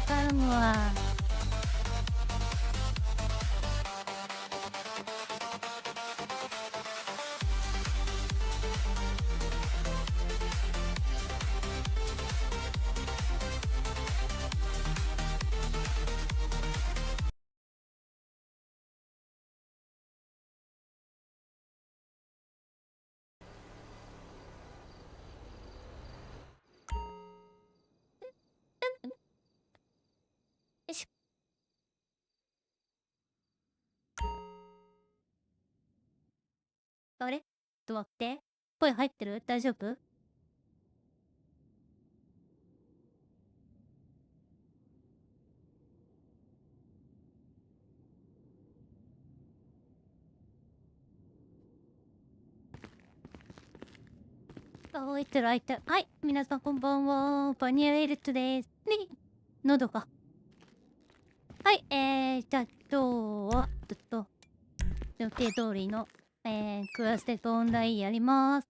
頼むわ。よし。あれ？ちょっと待って。声入ってる？大丈夫？あ、開いてる開いてる。はい、皆さんこんばんは。バニラエルトです。ね、喉が。はい、じゃあ今日は、予定通りの、クラステッドオンラインやります。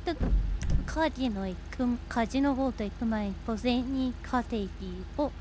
ちょっと、カジノボート行く前に小銭稼ぎを。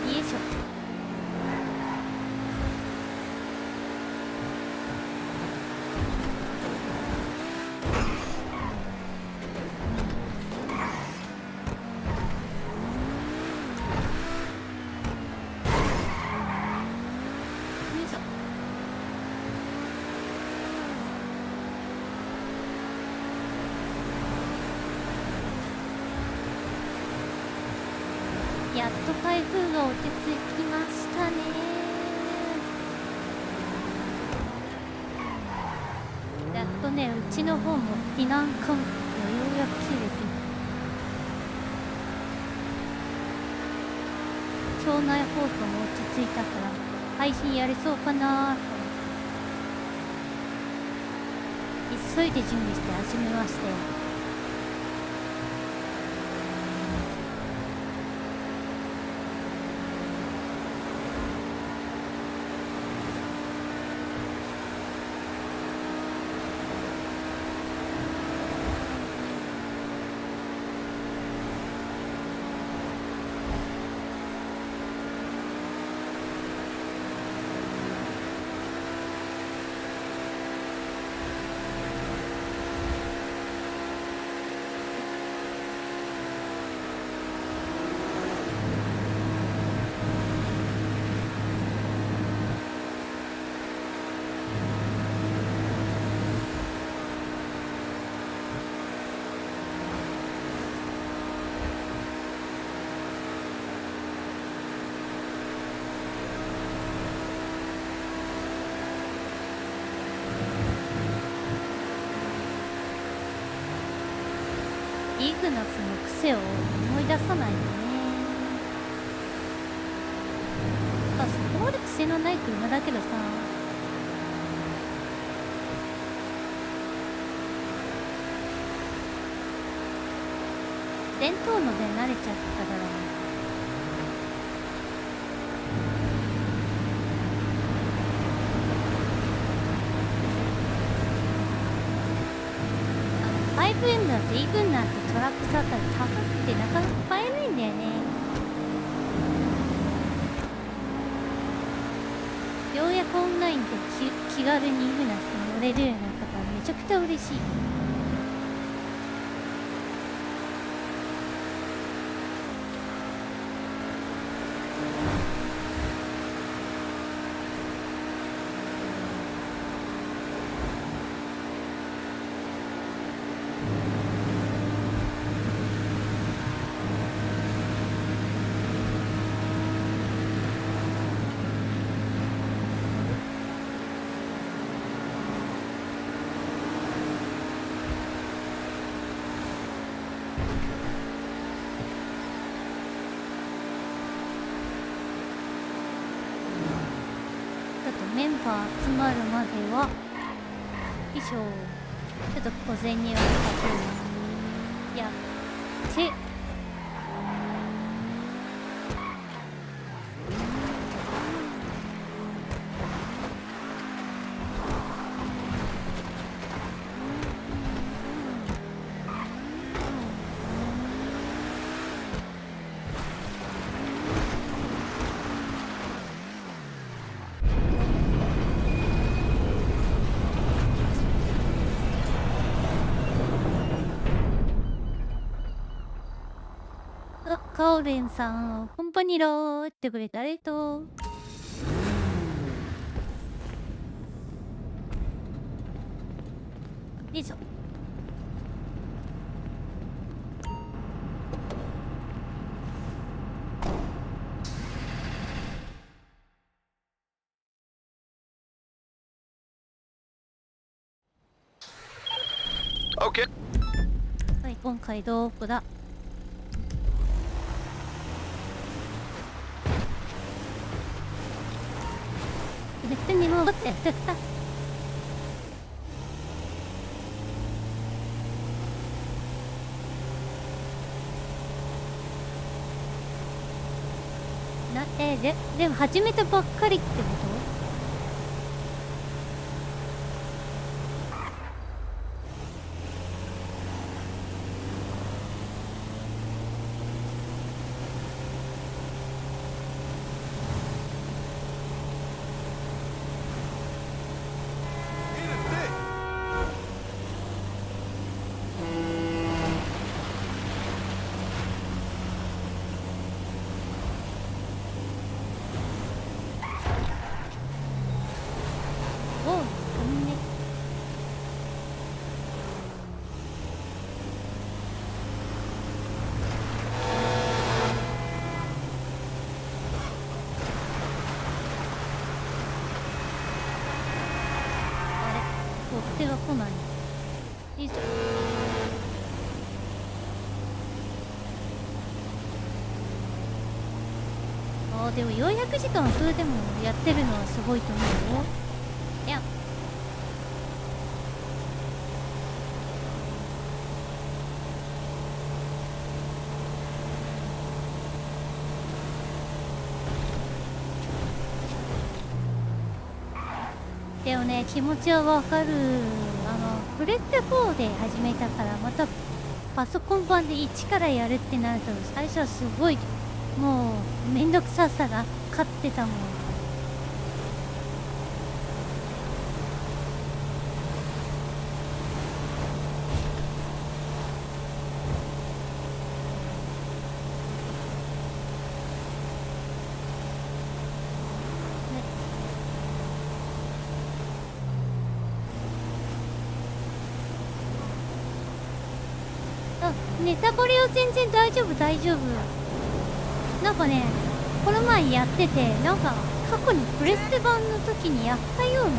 よいしょ。よいしょ。やっと台風が落ち着きましたね。やっとね、うちの方も避難勧告がようやく切れて、町内放送も落ち着いたから配信やれそうかなーと。急いで準備して始めまして。イグナスの癖を思い出さないよね。あ、そこまで癖のない車だけどさ。伝統ので慣れちゃったから。5M だとイグナってトラックサーター高くてなかなか買えないんだよね。ようやくオンラインで気軽にイグナスに乗れるようになったからめちゃくちゃ嬉しい。メンバー集まるまではよいしょ、ちょっと小銭を稼いやってカオレンさん、コンパニローってくれてありがとう。よいしょ。OK。はい、今回どこだ。絶対に戻ってやってた。でも始めたばっかりってこと？手が来ない。よいしょ。でも400時間それでもやってるのはすごいと思うよ。いやでもね、気持ちはわかる。プレステ4で始めたから、またパソコン版で一からやるってなると、最初はすごい、もう、めんどくささが勝ってたもん。ネタバレは全然大丈夫大丈夫。なんかね、この前やってて、なんか過去にプレステ版の時にやったような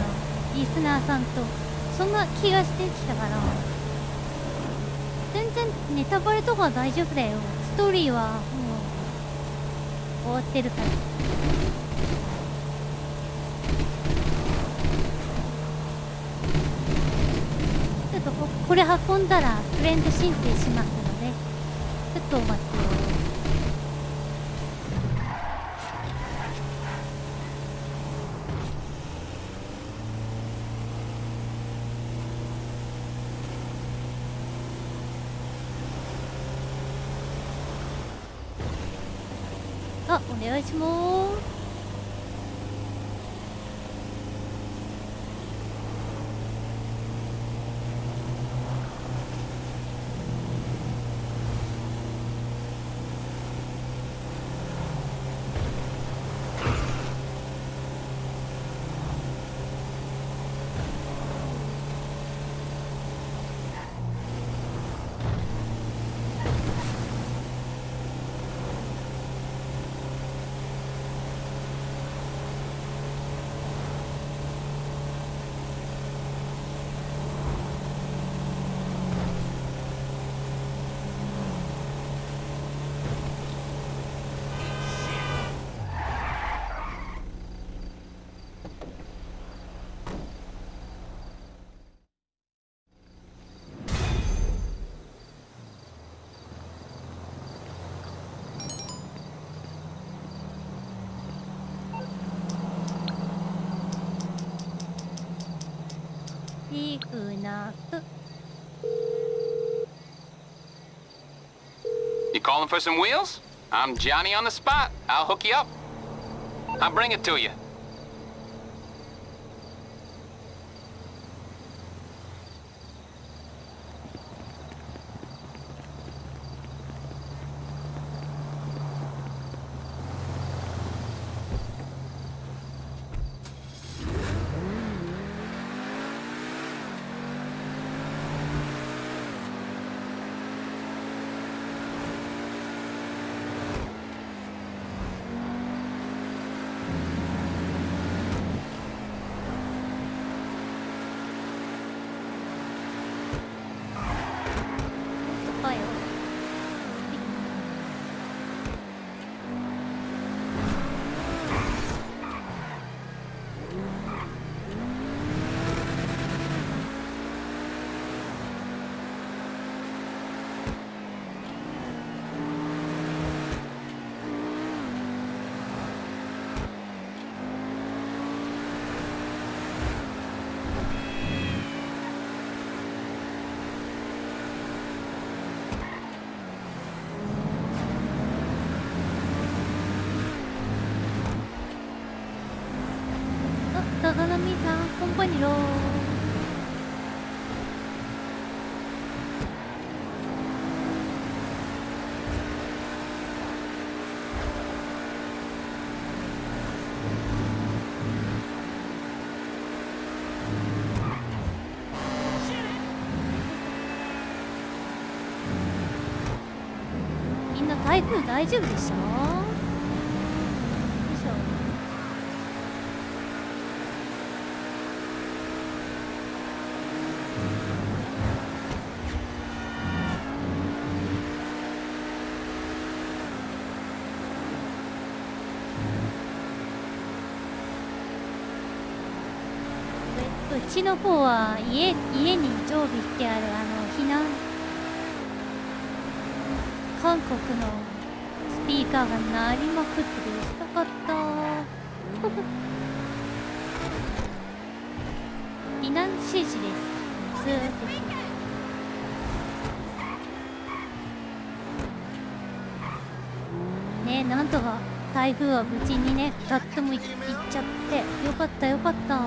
リスナーさんとそんな気がしてきたから、全然ネタバレとかは大丈夫だよ。ストーリーはもう終わってるから。ちょっとこれ運んだらフレンド申請しますので、ちょっとお待ちを。あ、お願いします。イグナス。 You calling for some wheels? I'm Johnny on the spot. I'll hook you up. I'll bring it to you.高波さん、コンパニロー。みんな台風大丈夫でしょ？よいしょ。うちの方は家に常備してある避難韓国のスピーカーが鳴りまくってうるさかった避難指示です。ずーっとね、なんとか台風は無事にね2つとも行っちゃってよかったよかった。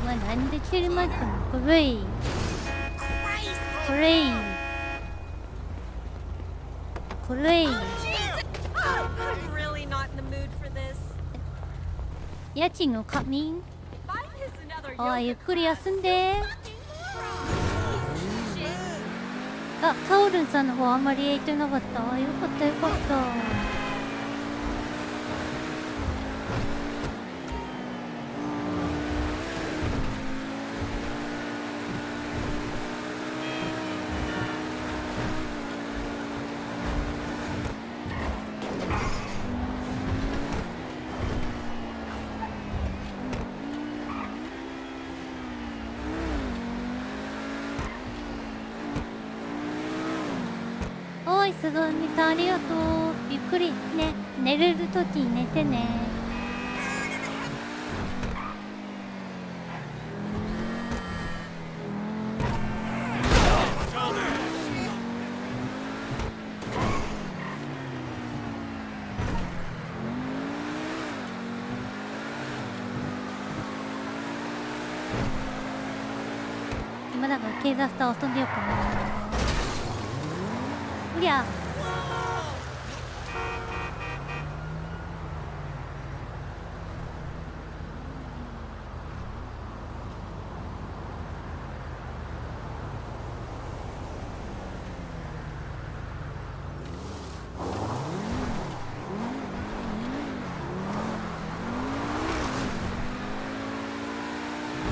なんでチェルマックのこれいこれいこれい家賃の仮眠。ああ、ゆっくり休んで。あ、カオルンさんの方あんまり影響なかった。あ、よかったよかった。おい、すずみさんありがとう。ゆっくりね、寝れるときに寝てね。今だから警察と遊んでようかな。うりゃ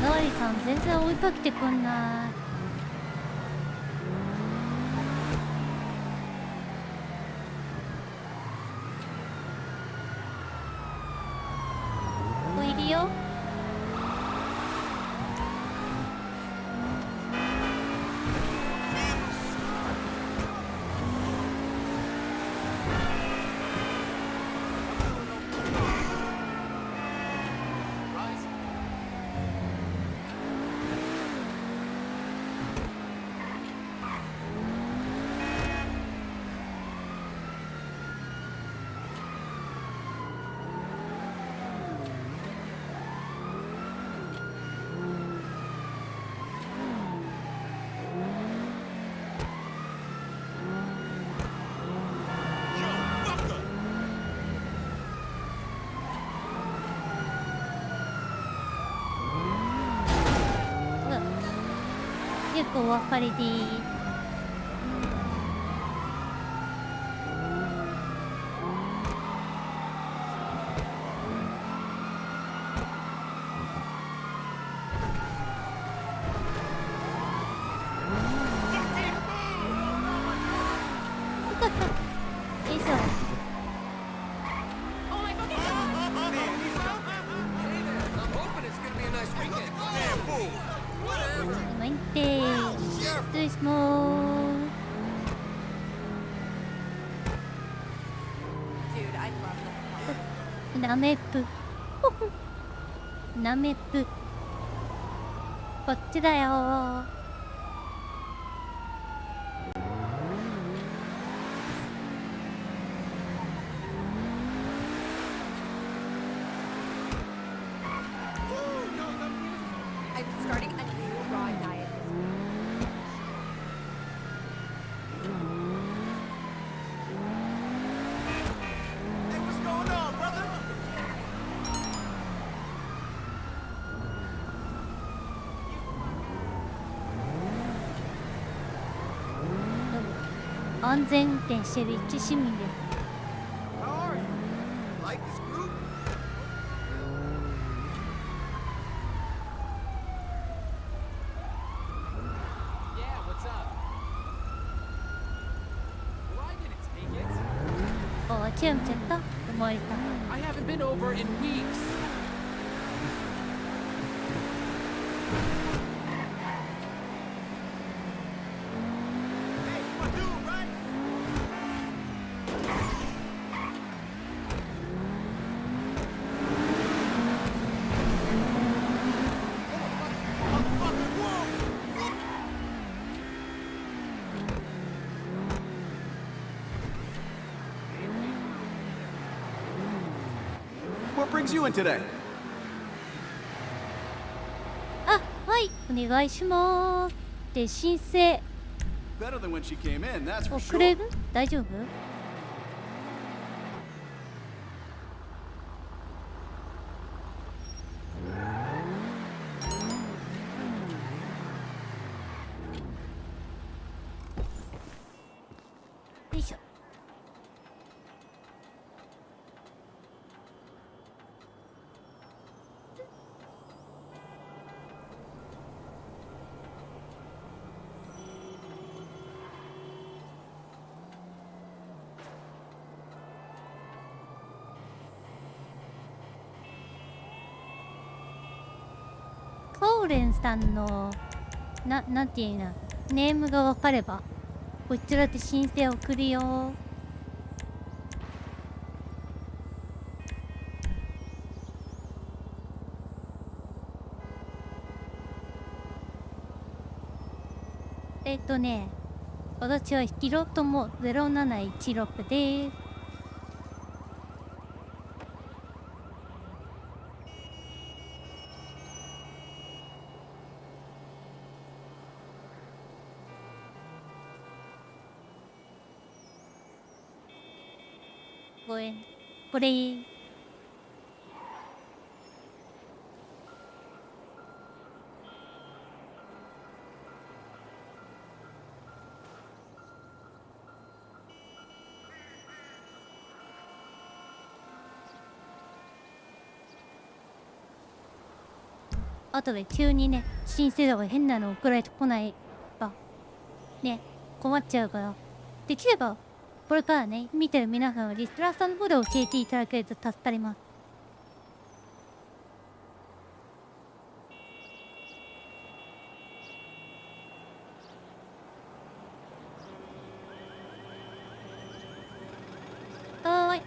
ノーリさん全然追いかけてくんない。いるよ。結構お別れでーす。よいしょ。今行って失礼しまーす。ナメップナメップこっちだよー。安全運転してる一市民です。ちゃった思われた。 I haven't been over in weeks. What brings you in today? あ、はい、お願いします。で、申請 Better than when she came in, that's for をくれ sure. る？大丈夫？よいしょ。コーレンさんのなんていうな、ネームが分かればこちらで申請送るよ。私はヒロトモ0716です。ごめん、これあとで急にね、申請とか変なの送られてこないかね、困っちゃうから、できればこれからね、見てる皆さんはリストラさんの方で教えていただけると助かります。はーい。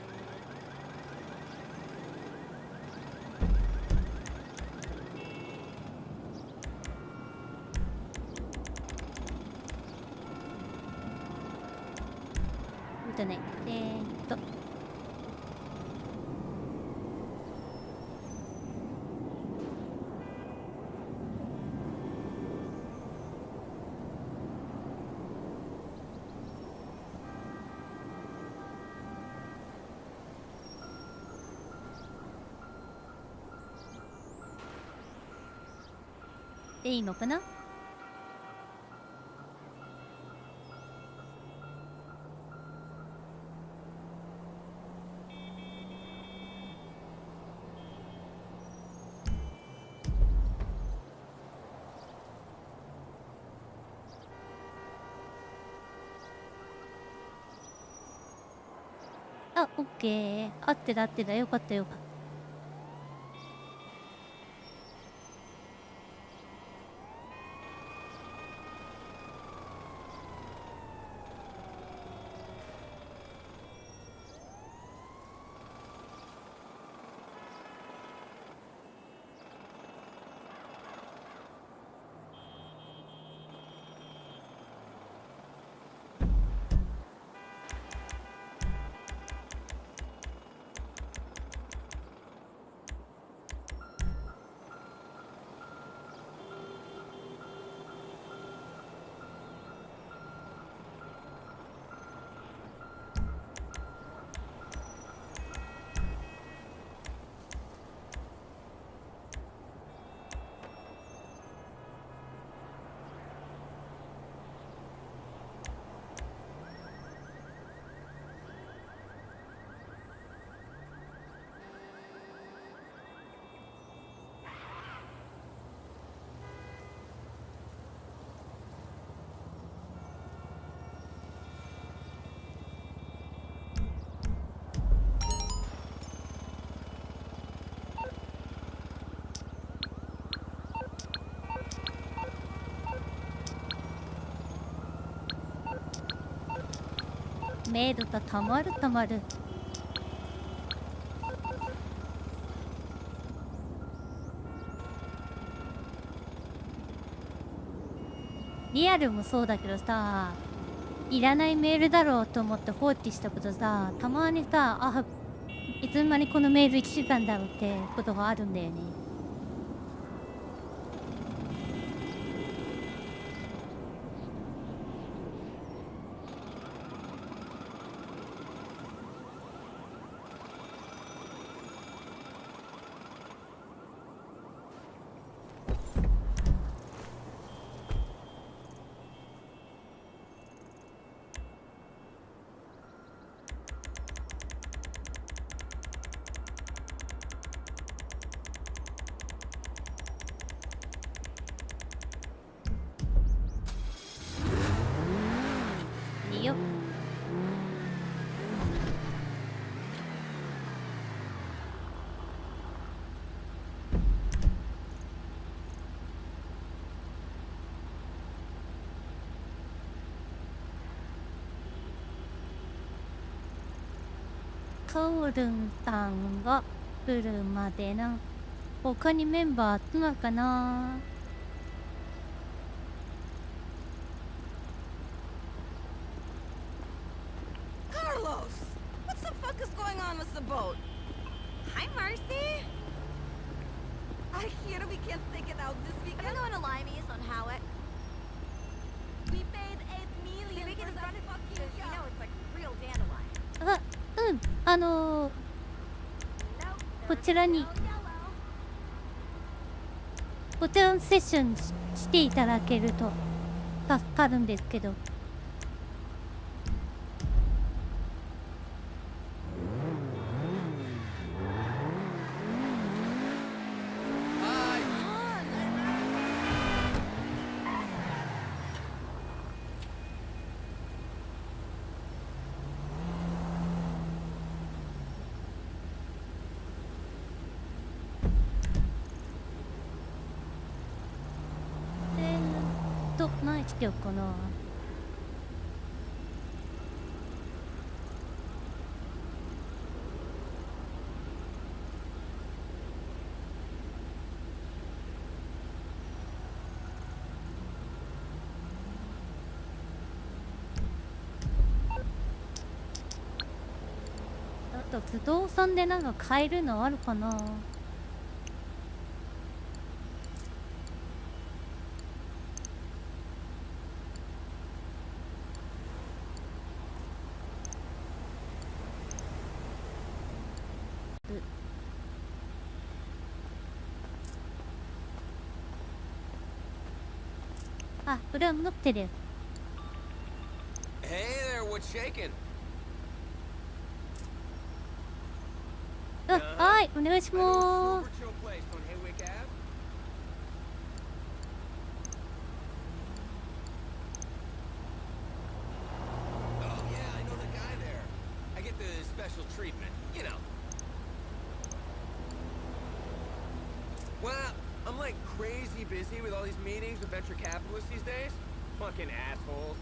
ね、でいいのかな？あ、オッケー。合ってた合ってた。よかったよかった。メールがたまるたまる。リアルもそうだけどさ、いらないメールだろうと思って放置したことさ、たまにさ、あ、いつの間にこのメール来てたんだろうってことがあるんだよね。いいよ。カオルンさんが来るまでな。他にメンバー集まるかな。Carlos! What the fuck is going on with the boat? Hi, Marcy. I hear we can't stick it out this weekend. I'm going to Limeys on Howick. We paid $8 million for that fucking yacht. You know it's like real dandelion. あ、うん。こちらに、こちらのセッションしていただけると助かるんですけど。何してようかな。あと不動産でなんか買えるのあるかな。あ、これは持ってる。Hey there, what's shaking? あ、はい、お願いしま Super ーす。 chill place on Haywick Ave. Oh yeah, I know the guy there. I get the special treatment, you know. Well, I'm like crazy busy with all these meetings with venture capitalists these days. Fucking assholes.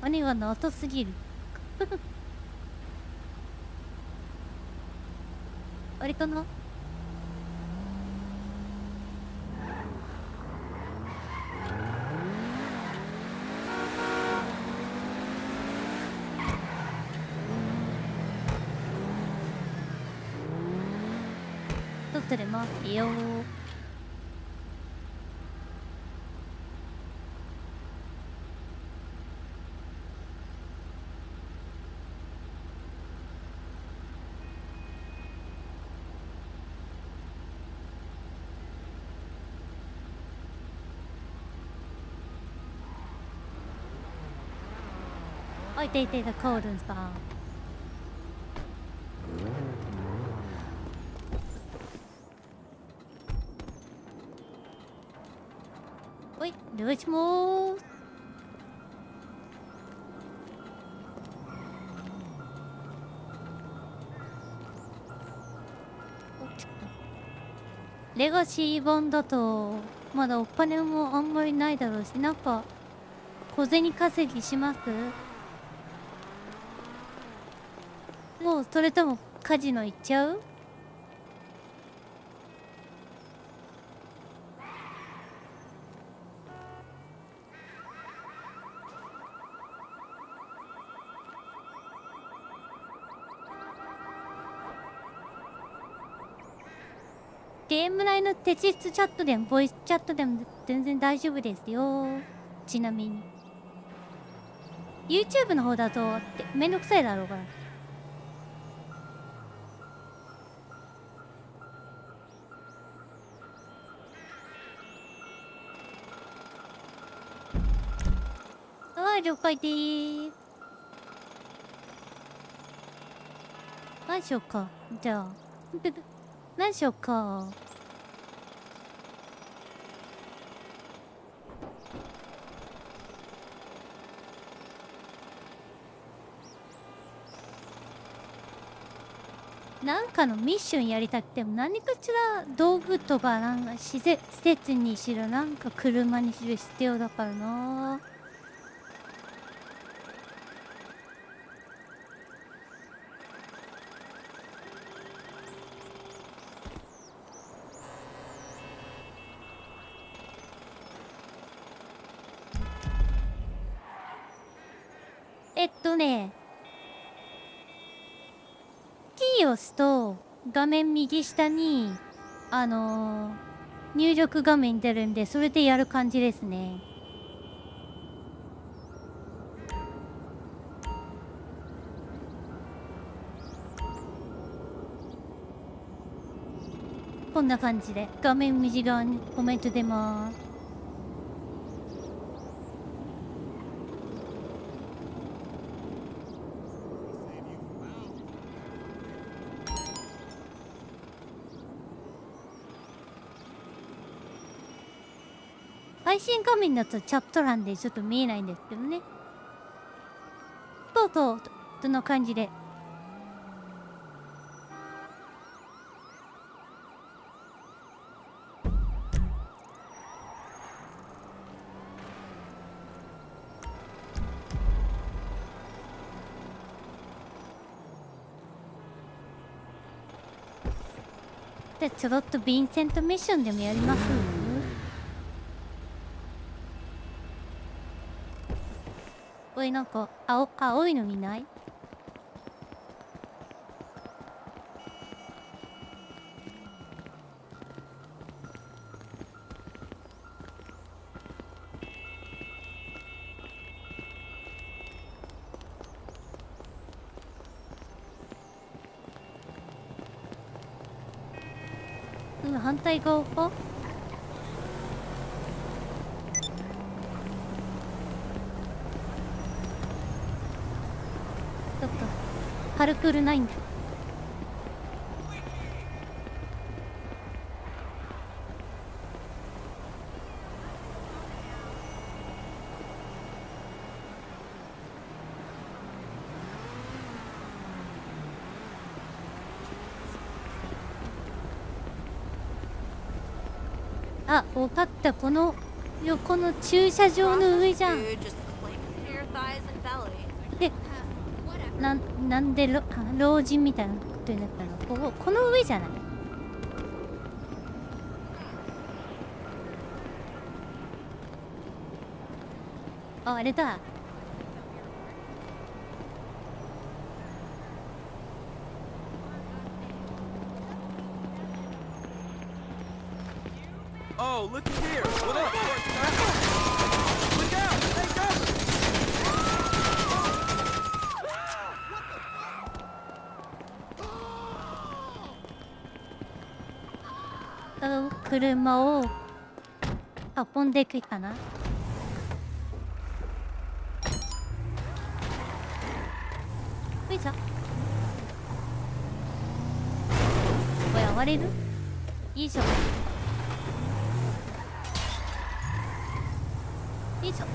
兄が謎すぎる。あれかな。どっちでもいいよ。あ、いたいたいた、カオルンさん。はい、お願いしまーす。お、ちょっとレガシー版だとまだお金もあんまりないだろうし、なんか小銭稼ぎします？もうそれともカジノ行っちゃう？ゲーム内のテキストチャットでもボイスチャットでも全然大丈夫ですよ。ちなみに YouTube の方だとってめんどくさいだろうから。ああ了解でーす。何しようか。じゃあ何しようか。なんかのミッションやりたくても何かしら道具とかなんか施設にしろなんか車にしろ必要だからな。キーを押すと画面右下に入力画面出るんで、それでやる感じですね。こんな感じで画面右側にコメント出ます。配信画面だとチャット欄でちょっと見えないんですけどね。そうそんな感じで。でちょろっとヴィンセントミッションでもやります？おい、なんか青いの見ない？反対側か？ちょっとパルクールないんだ。あ、分かった。この横の駐車場の上じゃん。でなんで老人みたいなことになったの？この上じゃない？あれだ。Oh, looky here! What up? Look out! Hey, go! 車を運んでいくかな。よいしょ。これ割れる？よいしょ。よいしょ。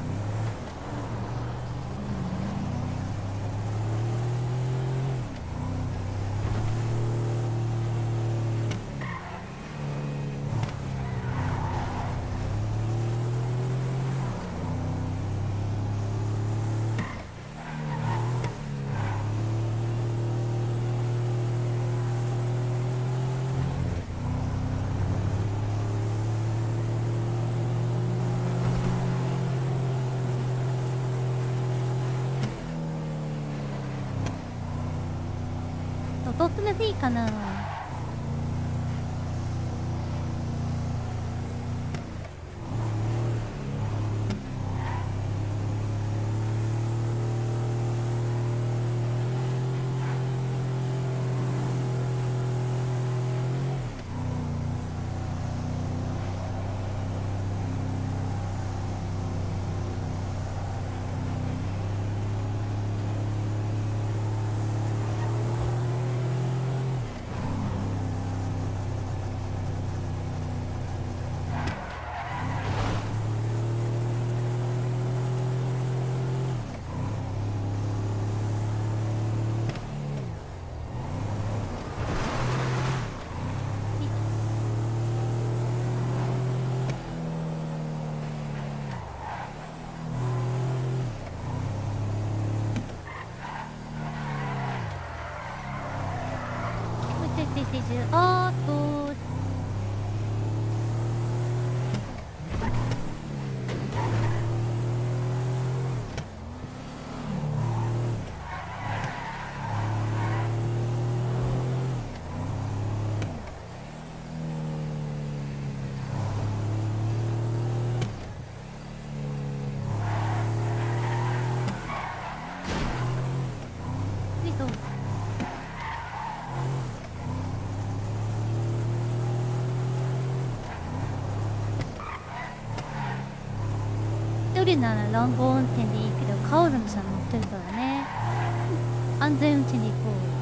僕のでいいかな。あーっといいぞ。一人なら乱暴運転でいいけどカオルンさん乗ってるからね。安全運転で行こう。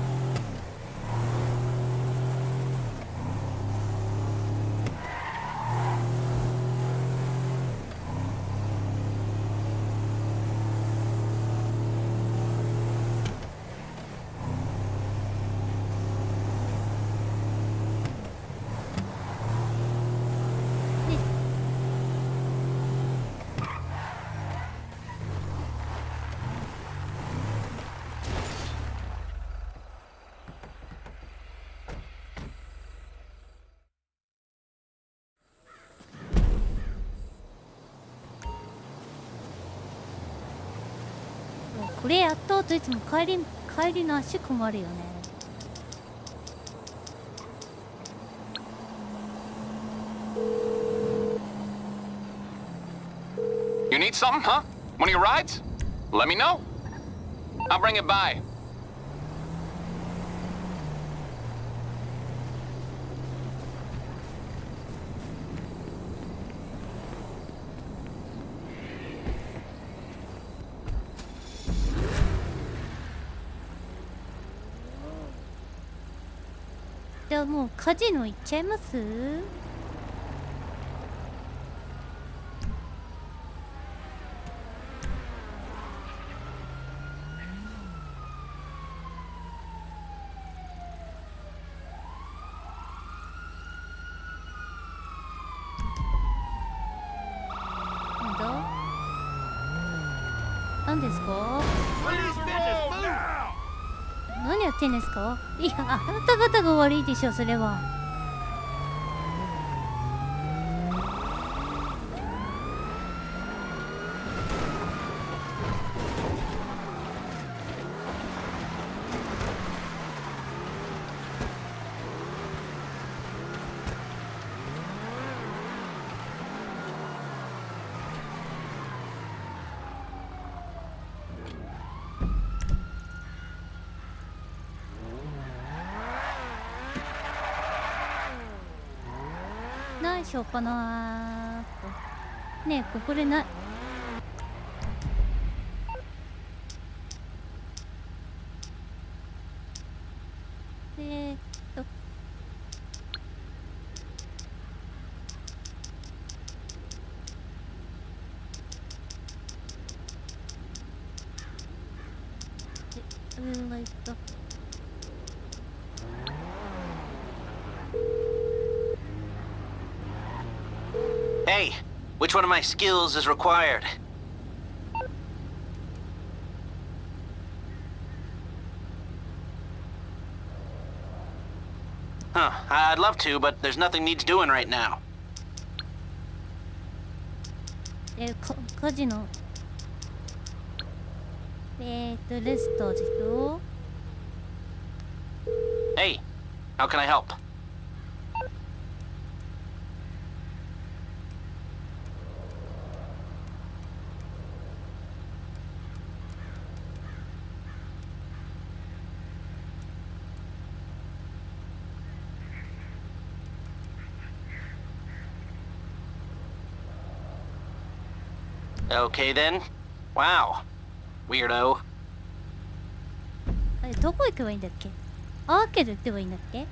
これやった後いつも帰りの足困るよね。You need something, huh? One of your rides? Let me know. I'll bring it by.じゃあもうカジノ行っちゃいます？なんだ？何ですか？何やってんですか？いや、あなた方が悪いでしょ、それは。何しようかなーと。ねえ、ここでな。と。Hey, which one of my skills is required? Huh, I'd love to, but there's nothing needs doing right now. カジノ。レストでしょ。Hey, how can I help? Okay then. Wow. Weirdo. あれどこ行けばいいんだっけ？アーケード行けばいいんだっけ？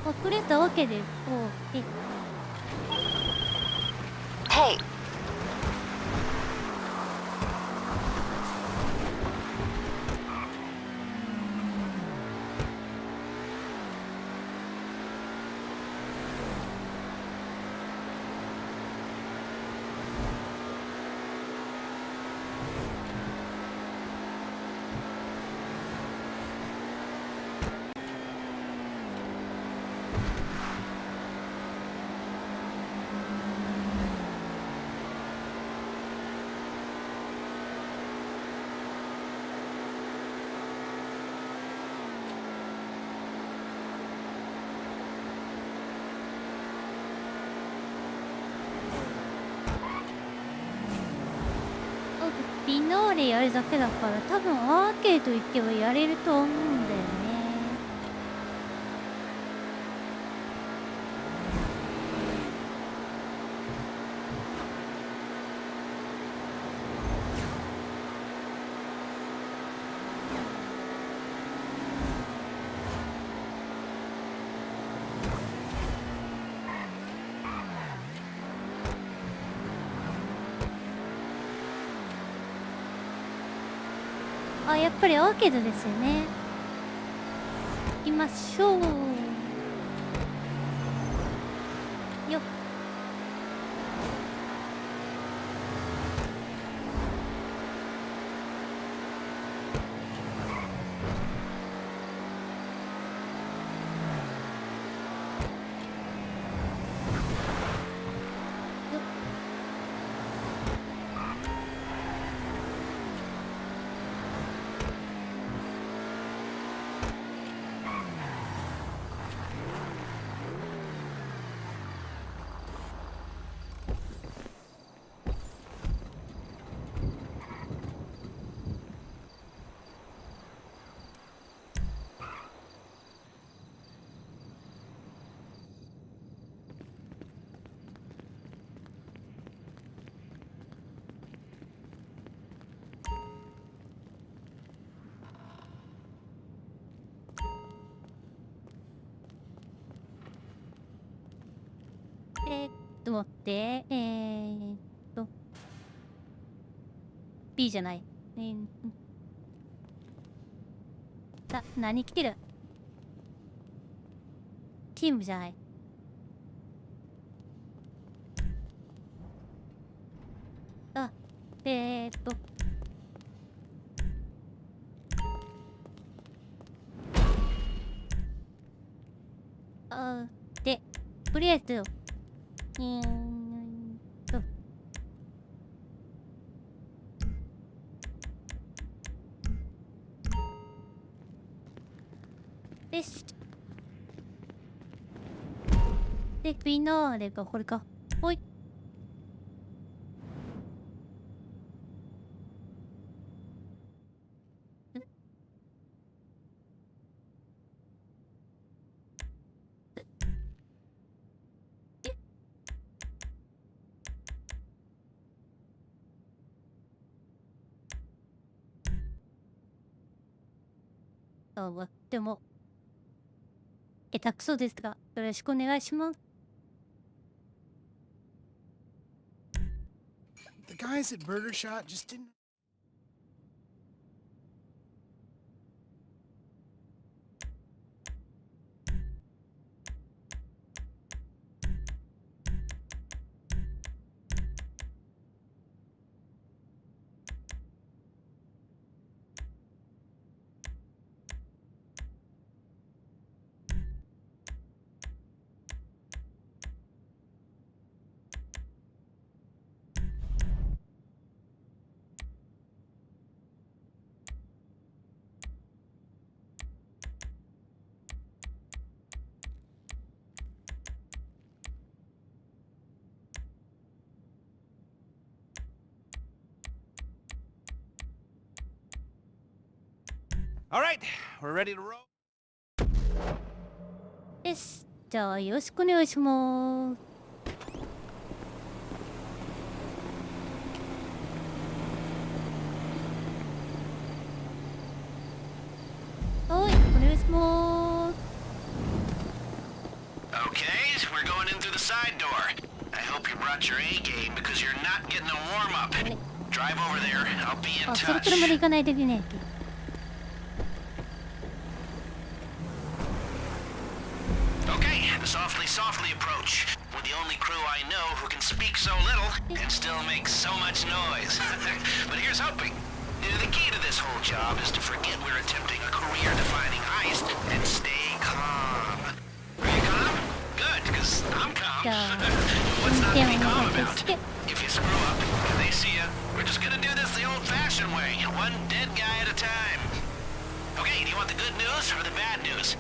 あ、とりあえずアーケード行こう。Hey,フィノーレやるだけだから多分アーケード行けばやれると思うんだよね。あ、やっぱりアーケードですよね。行きましょう。よっ。よっ。待って。B じゃない。何来てる？チームじゃない。あ、で、とりあえず、と、でし。で、フィナーレがこれか。ほい。でも、下手くそですが、よろしくお願いします。The guys at Burger Shot just didn't. All right, we're ready to roll. よし、じゃあよろしくお願いします。はい、お願いします。 Okay, we're going in through the side door. I hope you brought your A game because you're not getting a warm-up. Drive over there, I'll be in あ、それ touch. 車で行かないといけないっけ。 Okay, the softly approach. We're the only crew I know who can speak so little and still make so much noise. But here's hoping. The key to this whole job is to forget we're attempting a career-defining heist and stay calm. Are you calm? Good, because I'm calm. What's not to be calm about? If you screw up and they see you, we're just gonna do this the old-fashioned way, one dead guy at a time. Okay, do you want the good news or the bad news?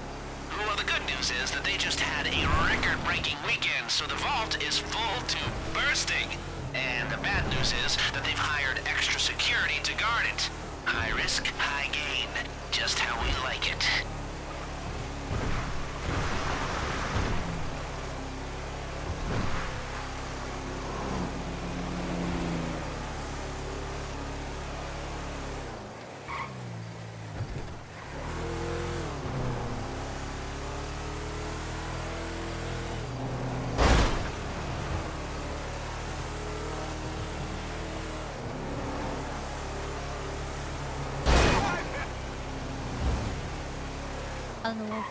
Well, the good news is that they just had a record-breaking weekend, so the vault is full to bursting. And the bad news is that they've hired extra security to guard it. High risk, high gain. Just how we like it.「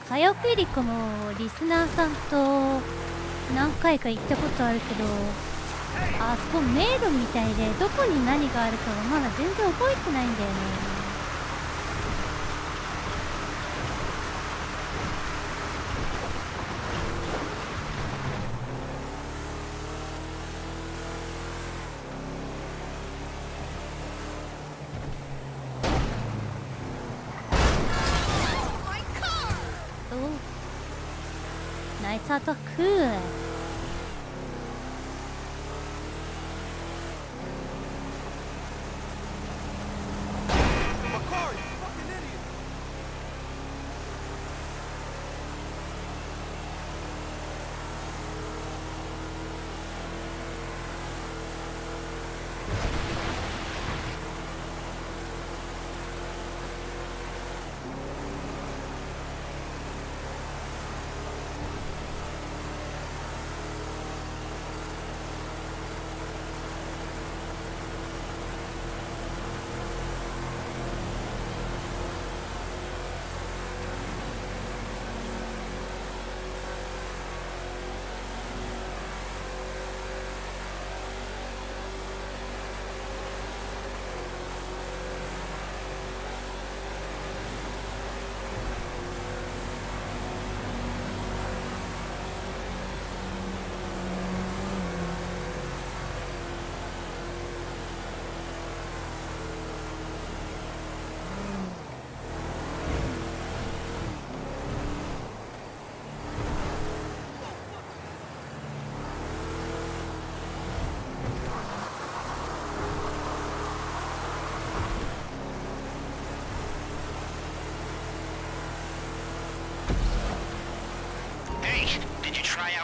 カヤペリコのリスナーさんと何回か行ったことあるけど、あそこ迷路みたいでどこに何があるかはまだ全然覚えてないんだよね。 Nice attack. Macari, you fucking idiot!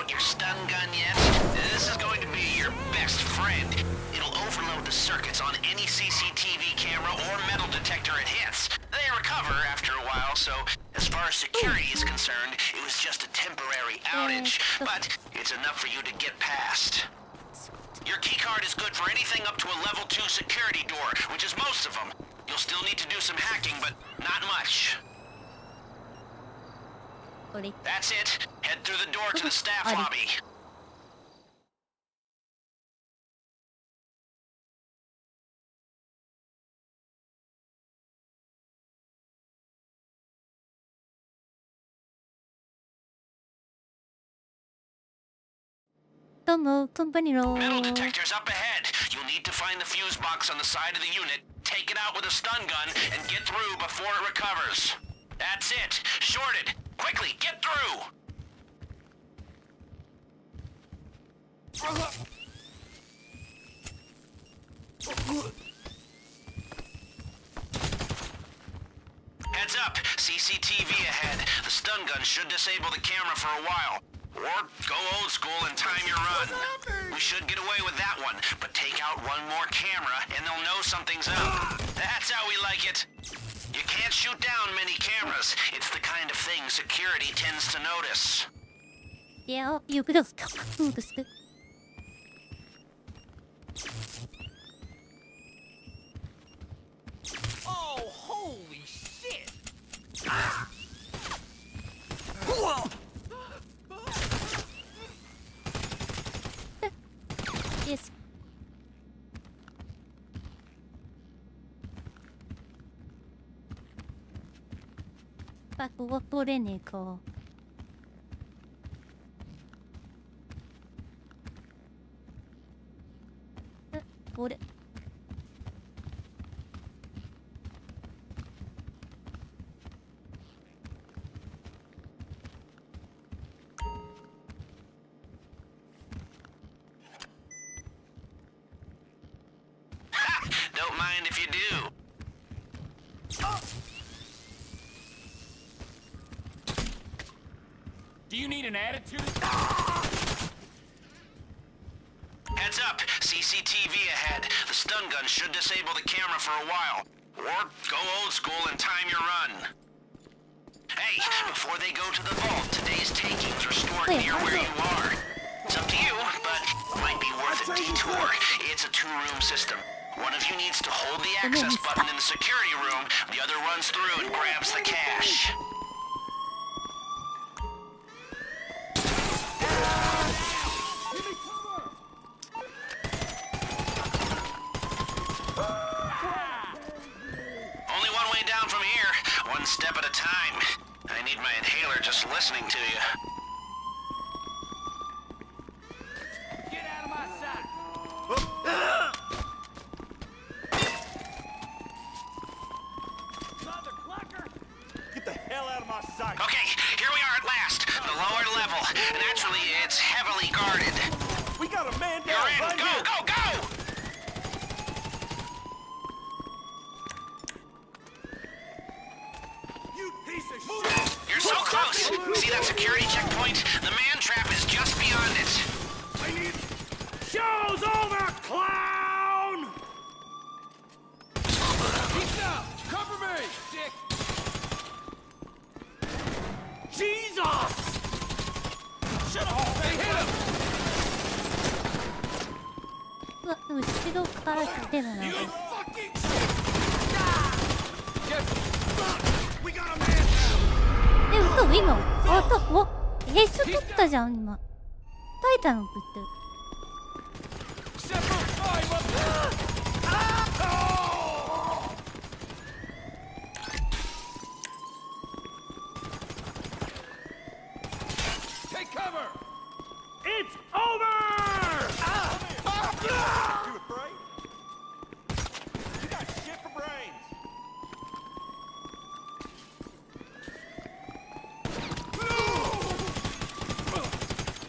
Your stun gun yet? This is going to be your best friend. It'll overload the circuits on any CCTV camera or metal detector it hits. They recover after a while, so as far as security is concerned, it was just a temporary outage, but it's enough for you to get past. Your keycard is good for anything up to a level 2 security door, which is most of them. You'll still need to do some hacking, but not much. That's it. Head through the door to the staff lobby. Metal detectors up ahead. You'll need to find the fuse box on the side of the unit, take it out with a stun gun, and get through before it recovers. That's it. Shorted. Quickly, get through! Heads up. CCTV ahead. The stun gun should disable the camera for a while. Or go old school and time your run. We should get away with that one, but take out one more camera and they'll know something's up. That's how we like it. You can't shoot down many cameras. It's the kind of thing security tends to notice. いや、行くぞ。そうです。 Oh, holy shit! Yes. Back は取れねえか。これ。Don't mind if you do. Do you need an attitude? Heads up, CCTV ahead. The stun gun should disable the camera for a while. Or go old school and time your run. Hey, before they go to the vault, today's takings are stored near where you are. It's up to you, but might be worth a detour. It's a two-room system. One of you needs to hold the access button in the security room, the other runs through and grabs the cash. Only one way down from here, one step at a time. I need my inhaler just listening to you. Get out of my sight! Mother clucker! Get the hell out of my sight! Okay, here we are at last. The lower level. Naturally, it's heavily guarded. We got a man down You're in. right Go, here! go, go! You piece of shit! You're so close. See that security checkpoint? The man trap is just beyond it. I need... Show's over, clown! He's up! Cover me, dick! Jesus! Shut up! They hit him! うわ、後ろから来てるな。 You fucking We got a man down! え、嘘今、あったおヘッショ取ったじゃん、今。タイタン送ってる。 Separate five up there! Oh! Take cover! It's over! You afraid? You got shit for brains!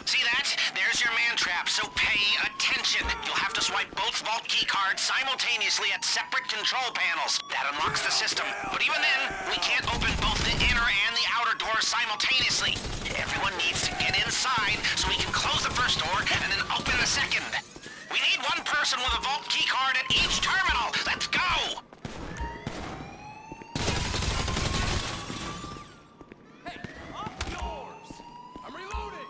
See that? There's your man trap, so pay attention. You'll have to swipe both vault key cards simultaneously at separate control panels. That unlocks the system. But even then, we can't open both the inner and the outer doors simultaneously. Everyone needs to get inside so we can close the first door and then open the second. We need one person with a vault key card at each terminal. Let's go! Hey, up yours! I'm reloading!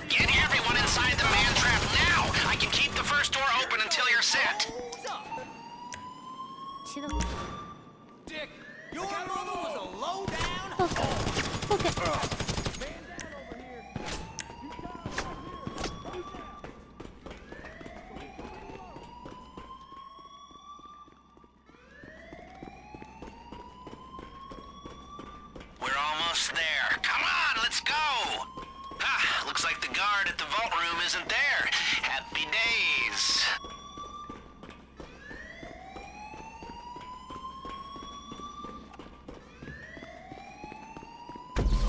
Get everyone inside the man trap now! I can keep the first door open until you're set. Who's up? 後ろ。 Dick, your mother was a low-down オッケー。オッケー。 man down over here. You got him right here. He's down. We're almost there. Come on, let's go! Ah, looks like the guard at the vault room isn't there. Happy days.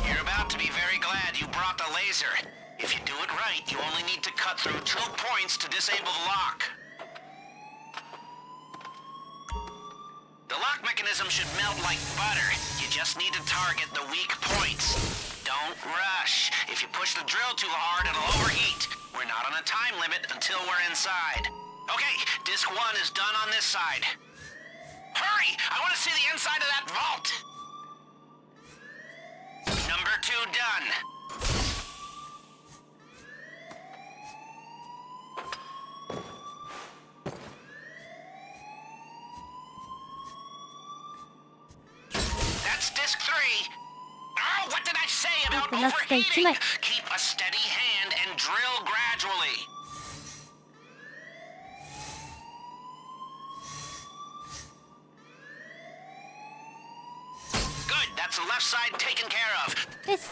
You're about to be very glad you brought the laser. If you do it right, you only need to cut through 2 points to disable the lock. mechanism should melt like butter. You just need to target the weak points. Don't rush. If you push the drill too hard, it'll overheat. We're not on a time limit until we're inside. Okay, disc 1 is done on this side. Hurry! I want to see the inside of that vault! Number 2 done. That's disc 3. Oh, what did I say about Last stage, overheating? right. Keep a steady hand and drill gradually. Good, that's the left side taken care of. です。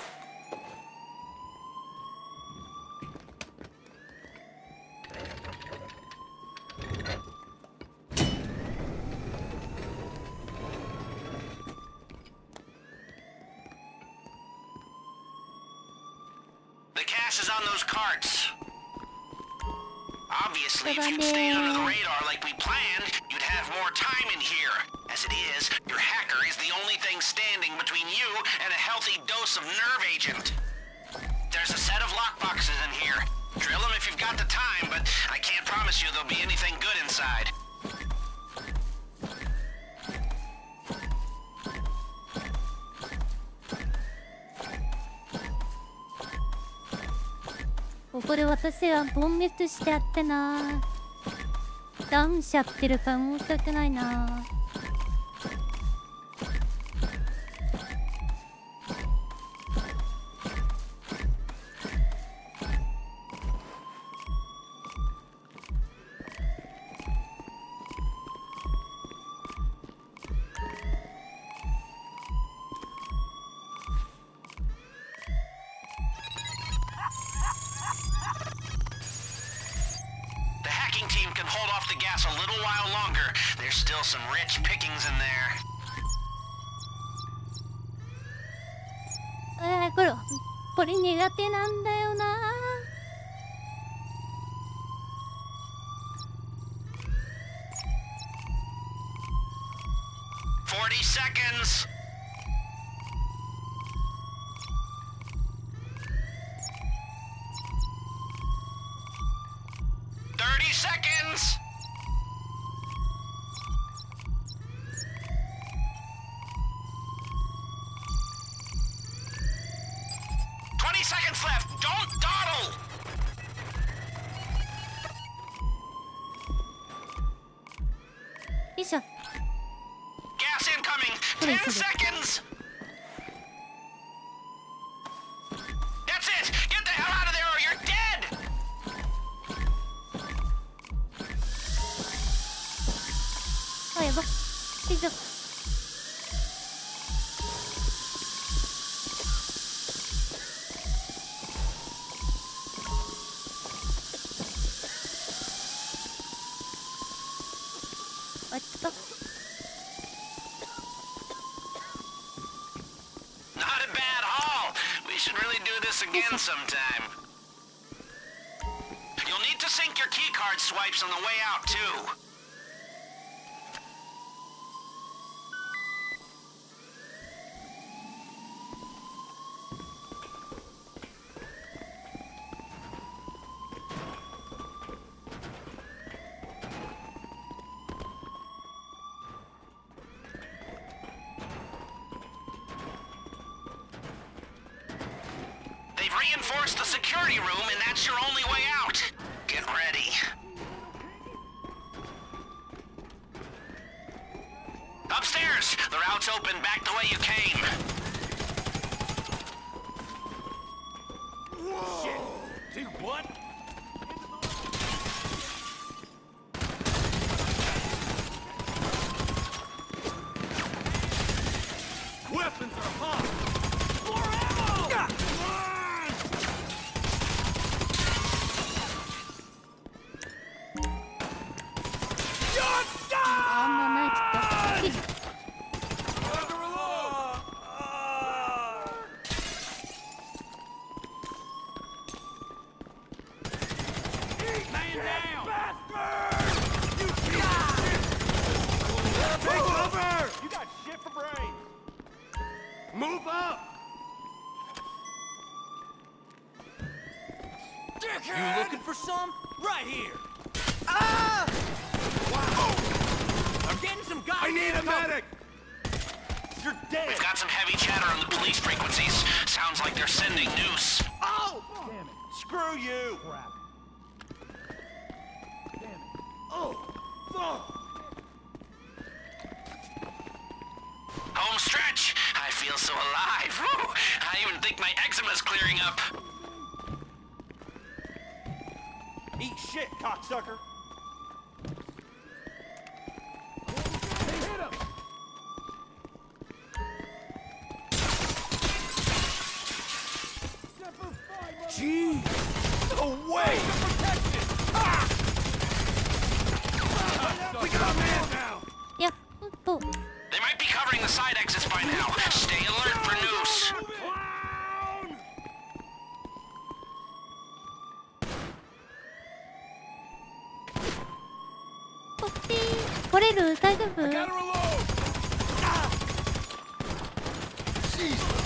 The cache is on those carts. Obviously, if you'd stayed under the radar like we planned, you'd have more time in here. As it is, your hacker is the only thing standing between you and a healthy dose of nerve agent. There's a set of lockboxes in here. Drill them if you've got the time, but I can't promise you there'll be anything good inside.ここで私はボンミスしてやってな。ダウンしちゃってるから申し訳ないな。The hacking team can hold off the gas a little while longer. There's still some rich pickings in there. これ苦手なんだよな。40 seconds. Seconds! Seconds left! Don't dawdle! Isha. Gas incoming! 10 seconds! That's it! Get the hell out of there or you're dead! Oh, やば。Isha. Not a bad haul. We should really do this again sometime. You'll need to sync your keycard swipes on the way out, too. They've reinforced the security room, and that's your only way out. Get ready. Upstairs! The route's open back the way you came. Shit! Dude, what? Weapons are hot! More ammo! You looking for some? Right here. Ah! Wow. I'm getting some guys. I need a medic! You're dead. We've got some heavy chatter on the police frequencies. Sounds like they're sending news. Oh! Damn it. Screw you. Crap. Damn it. Oh, fuck. Home stretch. I feel so alive. Whew. I even think my eczema's clearing up. Eat shit, cocksucker. Hey, hit him. Gee! No way! Ah! We got a man now! いやほんと They might be covering the side exits by now. Stay alert for news. Clown! こっち来れる大丈夫 Gotta reload! Ah! Jesus!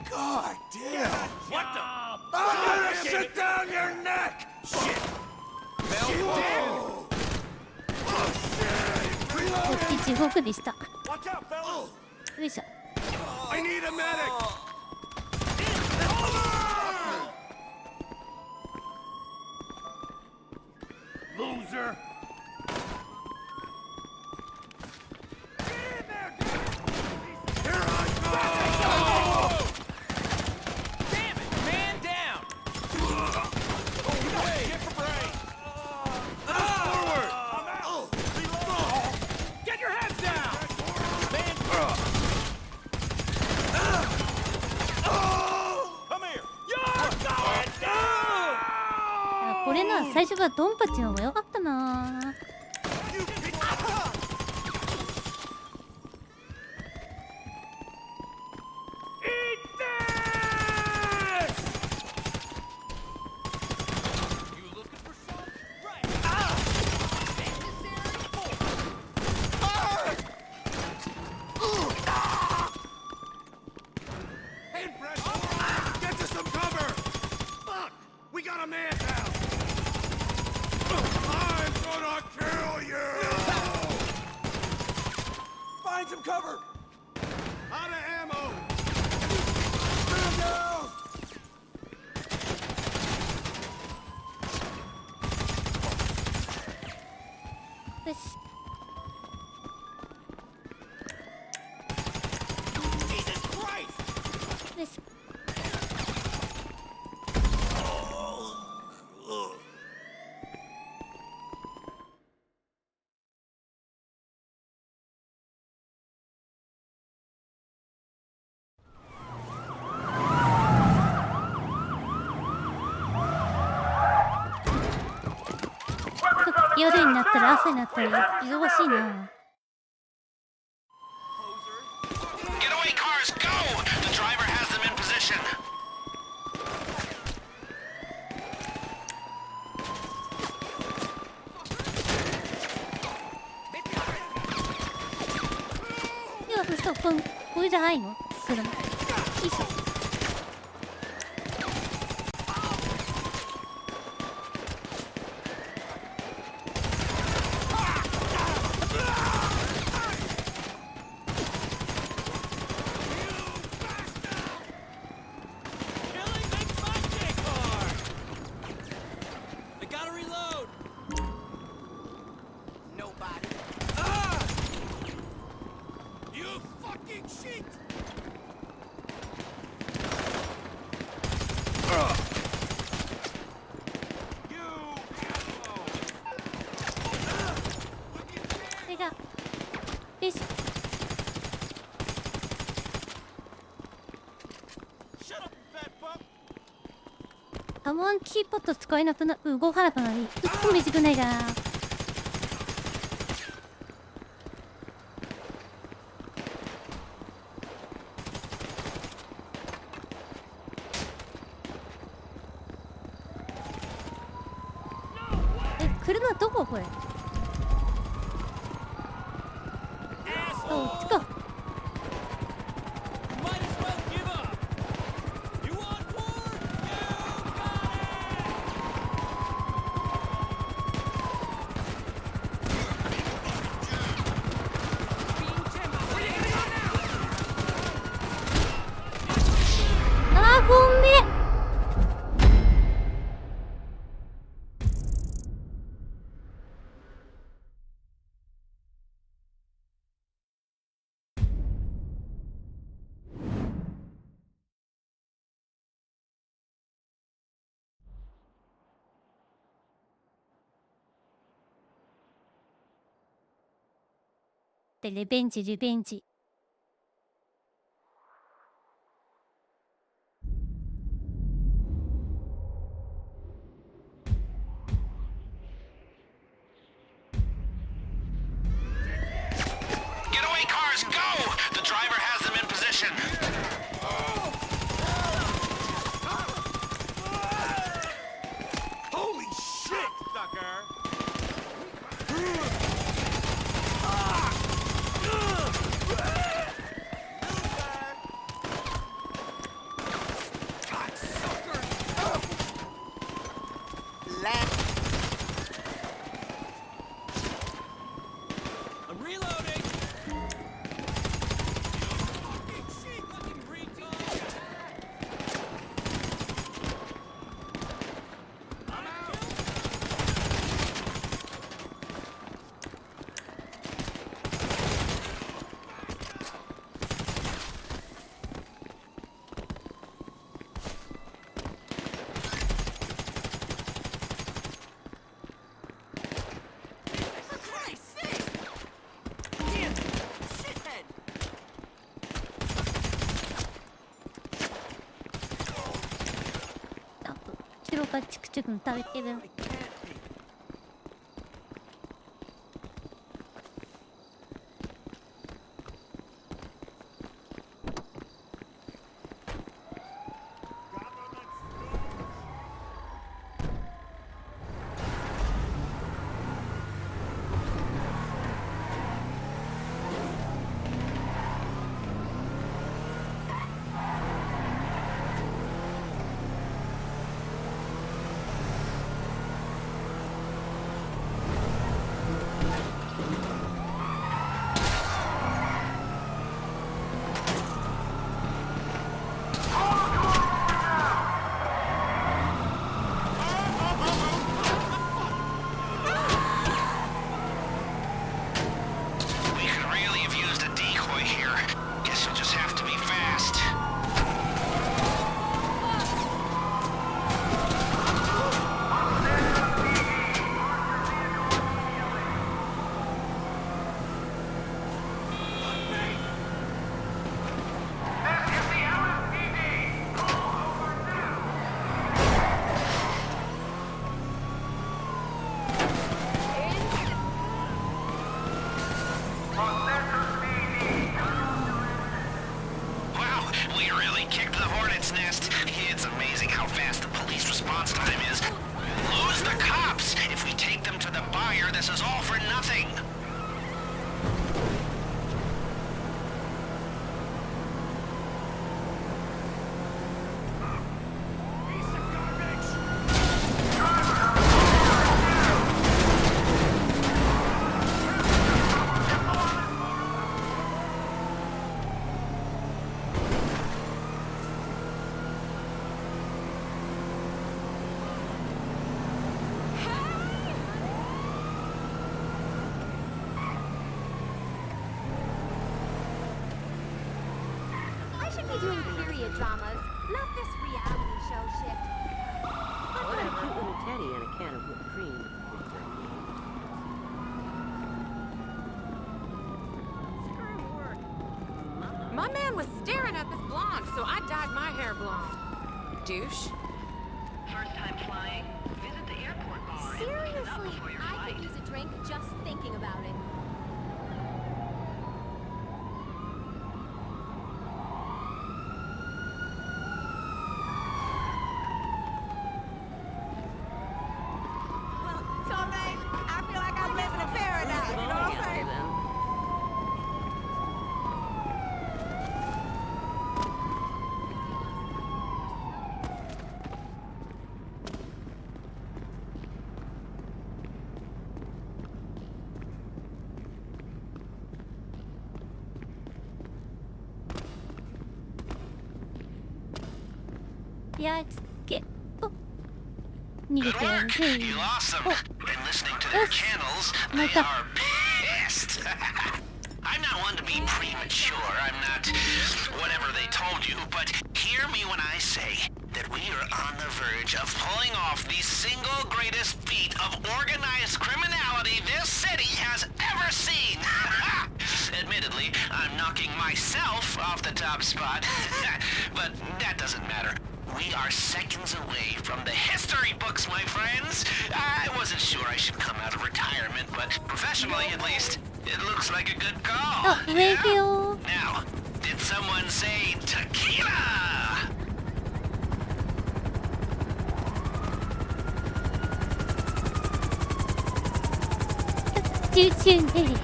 God damn! What the? I'm gonna sit down your neck! Shit! Oh, こっち地獄でした Watch out, fellas! よいしょ I need a medic! Loser! Here I go! Damn it! Man down! Away! Get for brain! Forward! I'm out! Reload! Get your heads down! Man Come here! You're going down! これな最初からドンパチの方が良かったな You Eat this! You looking for some? Right. Ah! Hey, Brett! Get to some cover! Fuck! We got a man down! I'm gonna kill you! Find some cover! Out of ammo! Man down!よし Jesus Christ! よし 夜になったら朝になったら忙しいな Getaway cars, go! The driver has them in position. いや嘘これじゃないの車よいしょ Killing makes my dick hard! I gotta reload! Nobody. Ah! You fucking shit! You asshole! これがよいしょ Shut up, fat fuck! カモンキーポット使えなくな動かなくなりうっと短くないが 車ルナどここれ。おっちか。Might as well give up. You on board? You got it. あーごめん。でリベンジリベンジ。Getaway cars, go! The driver has them in position. Holy shit, sucker! I'm reloading. Fucking shit, fucking retard. I'm out. For Christ's sake! Damn, shithead! あと後ろがチクチク食べてる。 We could really have used a decoy here. Guess you'll just have to be fast. Wow, we really kicked the hornet's nest. It's amazing how fast the police response time is. Lose the cops! If we take them to the buyer, this is all for nothing. Piece of garbage! I should be doing period dramas, not this reality show shit. What a cute little teddy and a can of whipped cream. Screw work. My man was staring at this blonde, so I dyed my hair blonde. Douche. First time flying? Visit the airport bar. Seriously, I could use a drink just thinking about it. Well, it's alright. やっつけ。お、逃げ Good てやる work. ぜ。 You awesome. お、 Been listening to their channels. They Micah. are pissed. I'm not one to be premature. I'm not whatever they told you, but hear me when I say that we are on the verge of pulling off the single greatest feat of organized criminality this city has ever seen. Admittedly, I'm knocking myself off the top spot, but that doesn't matter. We are seconds away from the history books, my friends. I wasn't sure I should come out of retirement, but professionally at least, it looks like a good call. あ、上行くよ。 Now, did someone say tequila? チューチューね。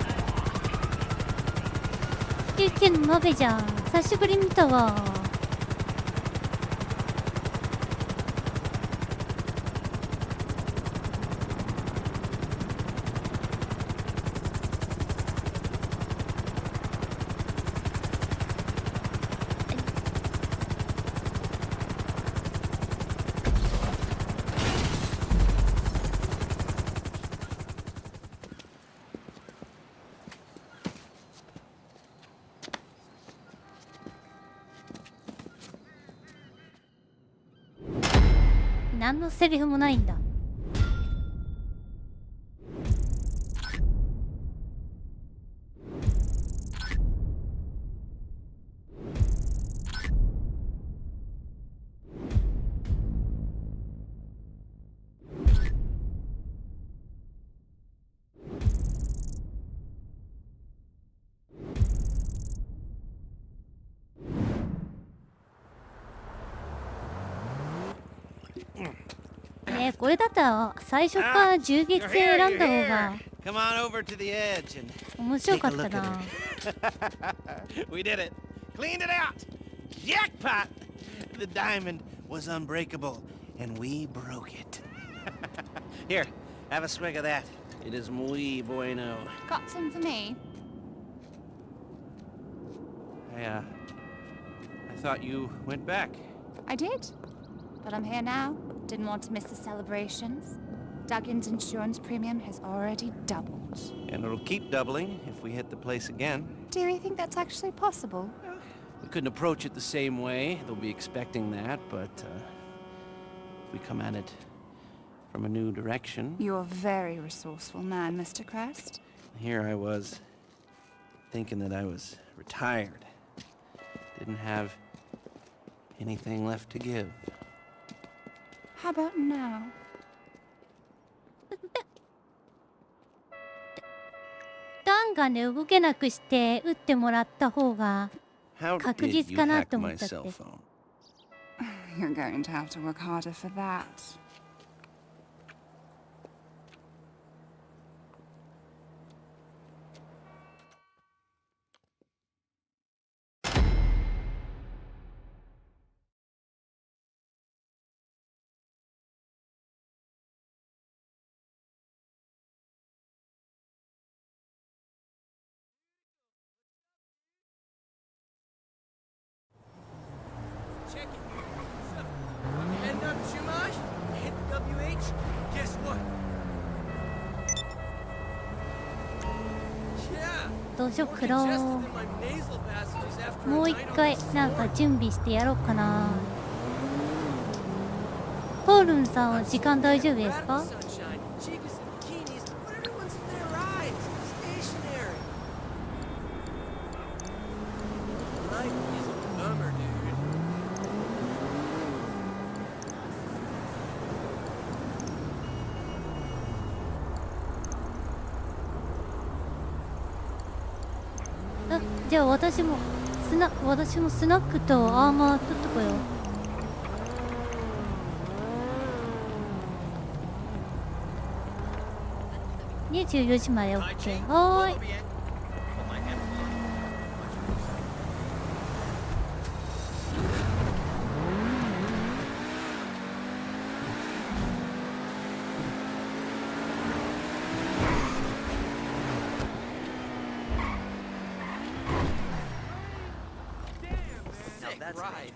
チューチューの鍋じゃん。久しぶり見たわ。何のセリフもないんだ。ねえ、これだったら最初から銃撃戦選んだ方が Come on over to the edge and 面白かったな。 we did it. Cleaned it out. Jackpot. The diamond was unbreakable and we broke it. Here, have a swig of that. It is muy bueno. Got some for me? I thought you went back. I did. But I'm here now. Didn't want to miss the celebrations. Duggan's insurance premium has already doubled. And it'll keep doubling if we hit the place again. Do you think that's actually possible? We couldn't approach it the same way. They'll be expecting that, but if we come at it from a new direction... You're a very resourceful man, Mr. Crest. Here I was, thinking that I was retired. Didn't have anything left to give. How about now? ガンガンで動けなくして撃ってもらった方が How 確 did 実 you かな hack と思 my ったっ cell て。 phone? You're going to have to work harder for that. Check it. What's up? I'm heading up Chumash. Hit the WH. Guess what? Yeah. どうしよっ More かな。 congested than my nasal passages after もう a 一 night on 回 the なんか floor. 準備してやろうかな。ポールンさんは時間大丈夫ですか？ Radical sunshine, chicas in bikinis, but everyone's in their eyes. Stationary. Life is a bummer, dude. あ、じゃあ私もスナックとアーマー取っとこよ。24時まで OK。はーい。Sick ride.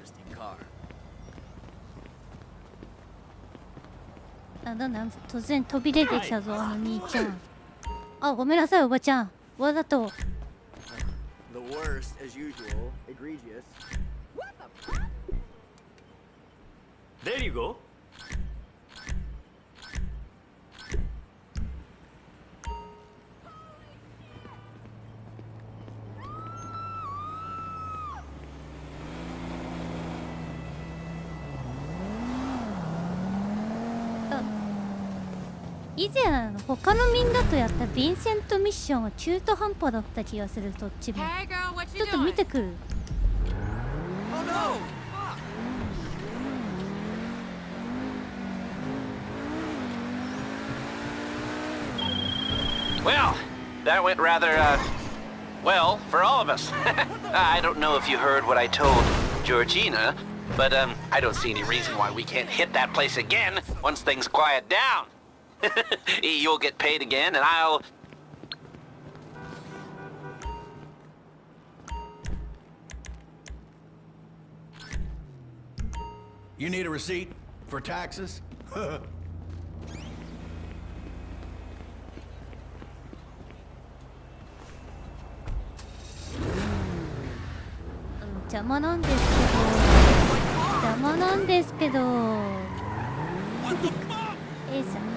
あ、なんだ、突然飛び出てきたぞ、あの兄ちゃん。あ、ごめんなさい、おばちゃん。わざと。The worst, as usual. Egregious. There you go. Ah. 以前他のみんなとやったヴィンセントミッションは中途半端だった気がする。どっちも。ちょっと見てくる。Oh no! Well, that went rather, well, for all of us. I don't know if you heard what I told Georgina, but, I don't see any reason why we can't hit that place again once things quiet down. You'll get paid again, and I'll... You need a receipt for taxes? 邪魔なんですけど。邪魔なんですけど。A さん。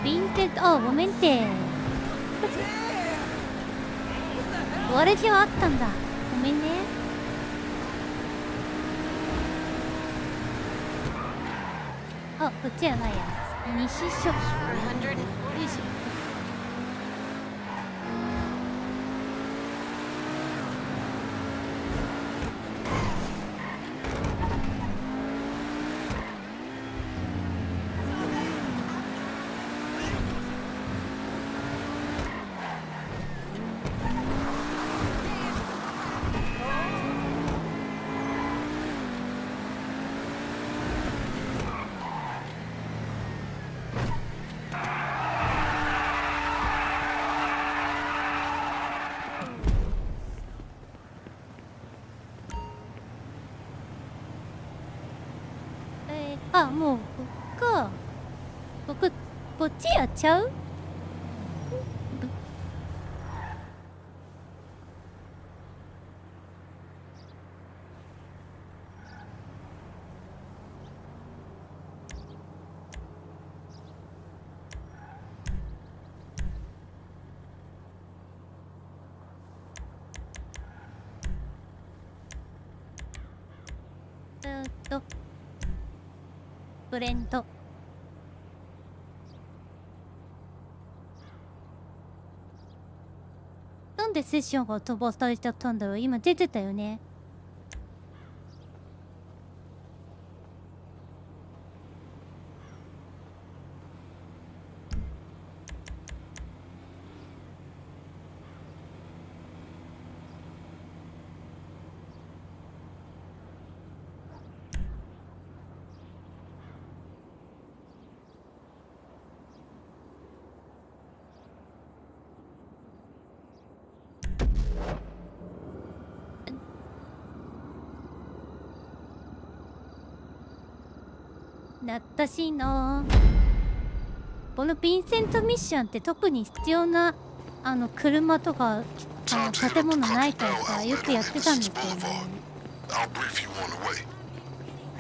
ヴィンセント、あ、ごめんって。割れ気はあったんだ。ごめんね。あ、こっちじゃないや。西署。よいしょ。あ、もうこっちやっちゃう？ブレンド。なんでセッションが飛ばされちゃったんだろう。今出てたよね。懐かしいな。このヴィンセントミッションって特に必要な車とか建物ないからさ、よくやってたんですけどね。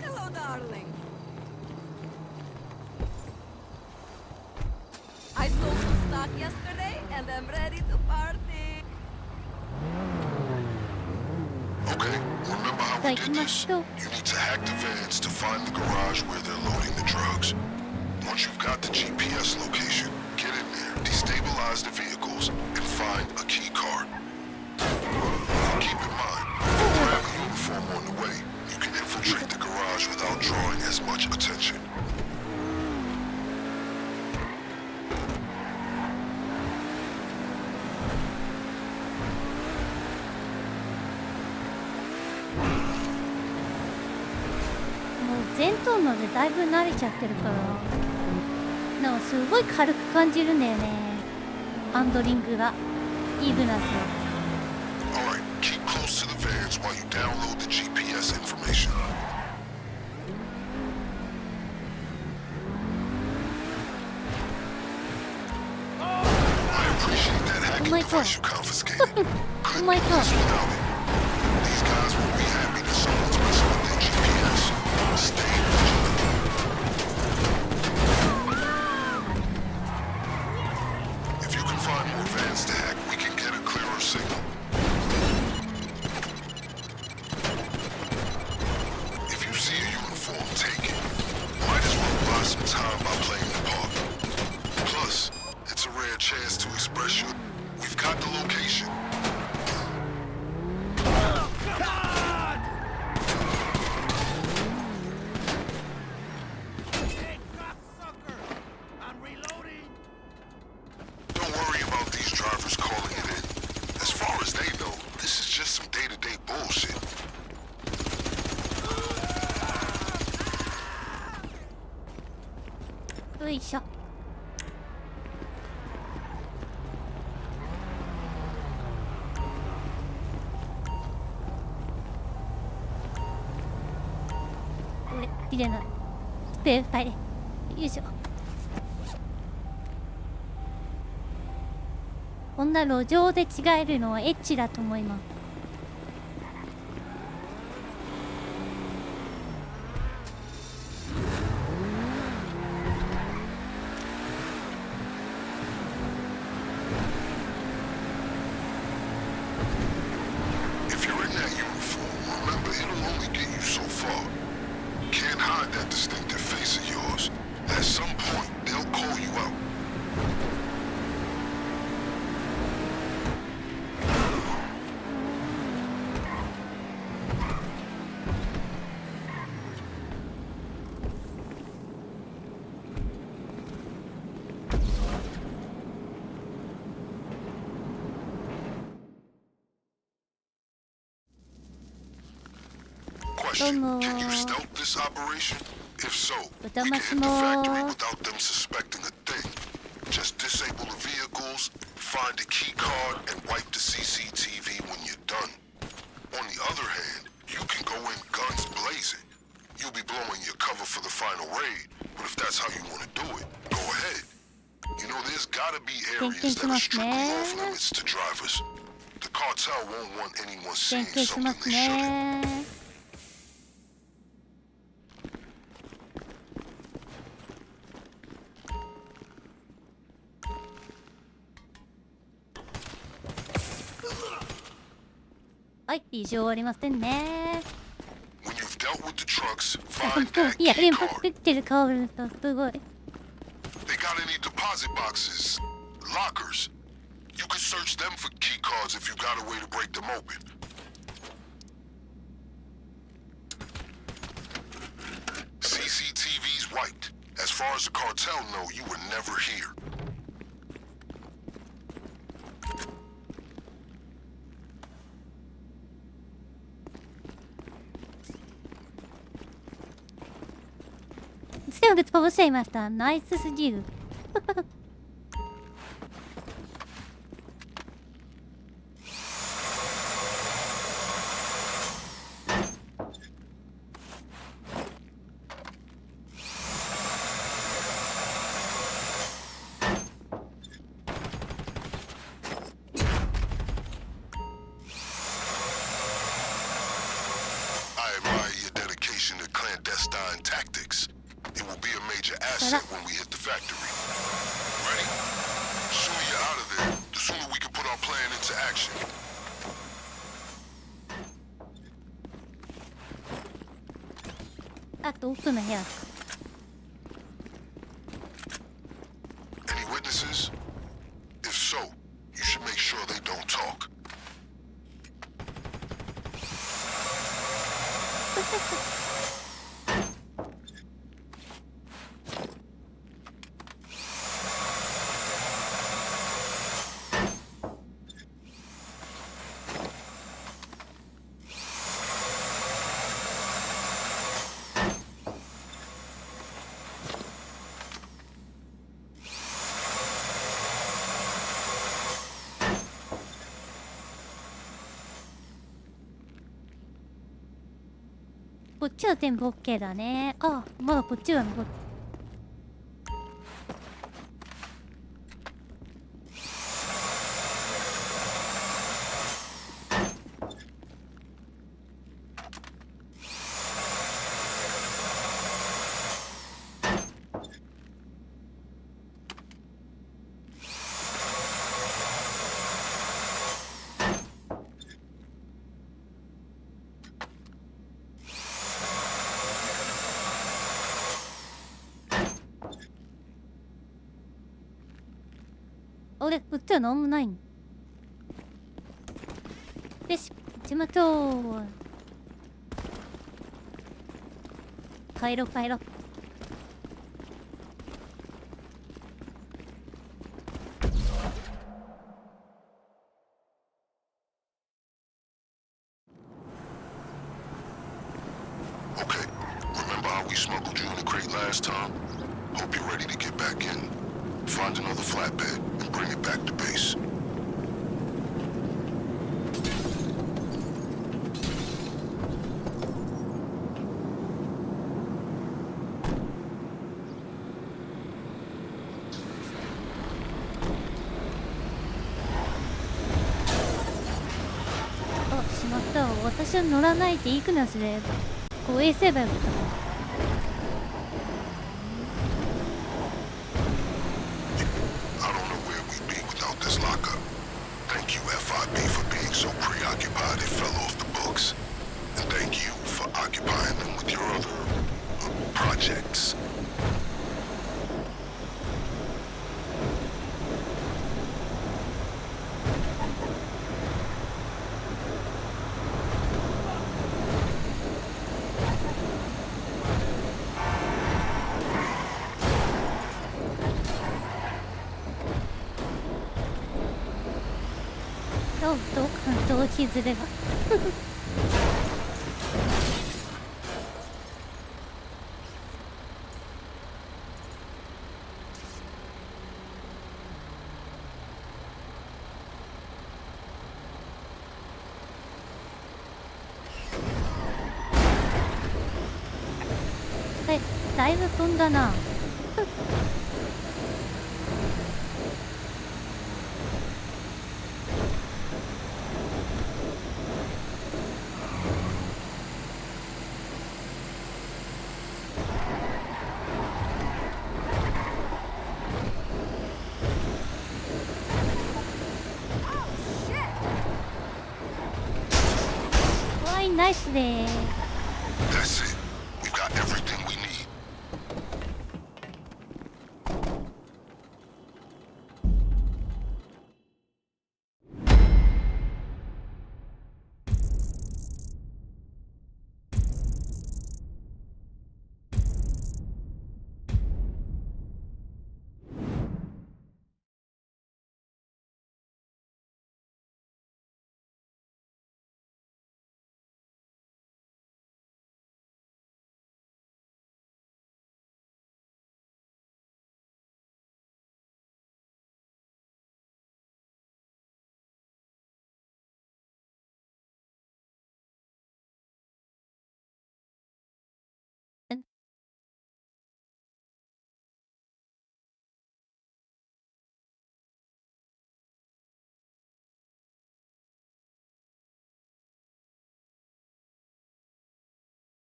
Hello, darling. I sold some stock yesterday, and I'm ready to party. Okay, remember how we did this? You need to hack the vans to find the garage where they're loading the drugs. Once you've got the GPS location, get in there, destabilize the vehicles, and find a key card. Keep in mind, if you have a uniform on the way, you can infiltrate the garage without drawing as much attention. 前頭のでだいぶ慣れちゃってるからなんかすごい軽く感じるんだよねハンドリングがイグナス Alright, keep close to the vans while you download the GPS information. I appreciate that hacking device you confiscated. Couldn't do this without it. These guys won't be happy that someone's messing with their GPS. Stay vigilant. If you can find more vans to hack, we can get a clearer signal. If you see a uniform, take it. Might as well buy some time by playing the part. Plus, it's a rare chance to express your... We've got the location. Don't worry about these drivers calling it in. As far as they know, this is just some day-to-day bullshit.よいしょこれ入れないスペース入れよいしょこんな路上で違えるのはエッチだと思います If you're in that uniform, remember it'll only get you so far. Can't hide that distinctive face of yours. At some point, they'll call you out. Question, can you stealth this operation? If so, we can hit the factory without them suspecting a thing. Just disable the vehicles, find a key card, and wipe the CCTV when you're done. On the other hand, you can go in guns blazing. You'll be blowing your cover for the final raid, but if that's how you want to do it, go ahead. You know, there's gotta be areas that are strictly off limits to drivers. The cartel won't want anyone seeing something they shouldn't. When you've dealt with the trucks, いや、連発食ってる顔するとすごい。 They got any deposit boxes, lockers? You can search them for key cards if you got a way to break them open. CCTV's wiped. As far as the cartel know, you were never here. Still gets published, master. Nice to see you. I admire your dedication to clandestine tactics. It will be a major asset when we hit the factory. Ready? The sooner you're out of there, the sooner we can put our plan into action. Any witnesses? If so, you should make sure they don't talk. こっちは全部 OK だね。あ、まだこっちが残って。俺、こっちはなんもないん。よし、ちまとー。帰ろう帰ろう。Okay, remember how we smuggled you in a crate last time? Hope you're ready to get back in. Find another flatbed and bring it back to base. Oh, しまったわ。私は乗らないでいいくなすれば。護衛すればよかった。Thank you, FIB, for being so preoccupied it fell off the books. And thank you for occupying them with your other projects.どうか動機ずれがだいぶ飛んだな。わい、ナイスでー。 That's it. We've got everything we need.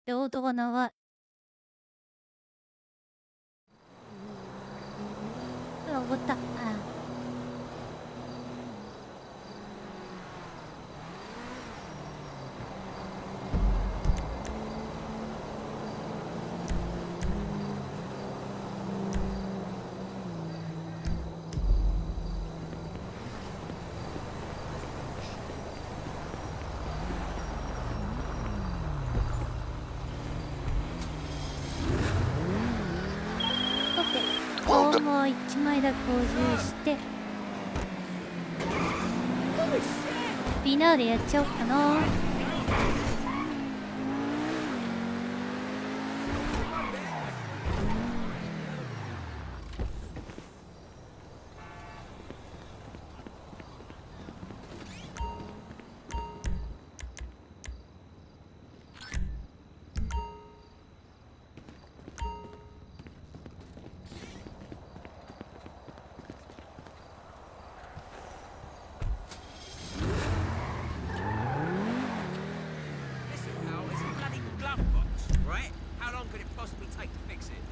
領土が長い。登った。ああ。もう1枚だけ補充してフィナーレやっちゃおうかな。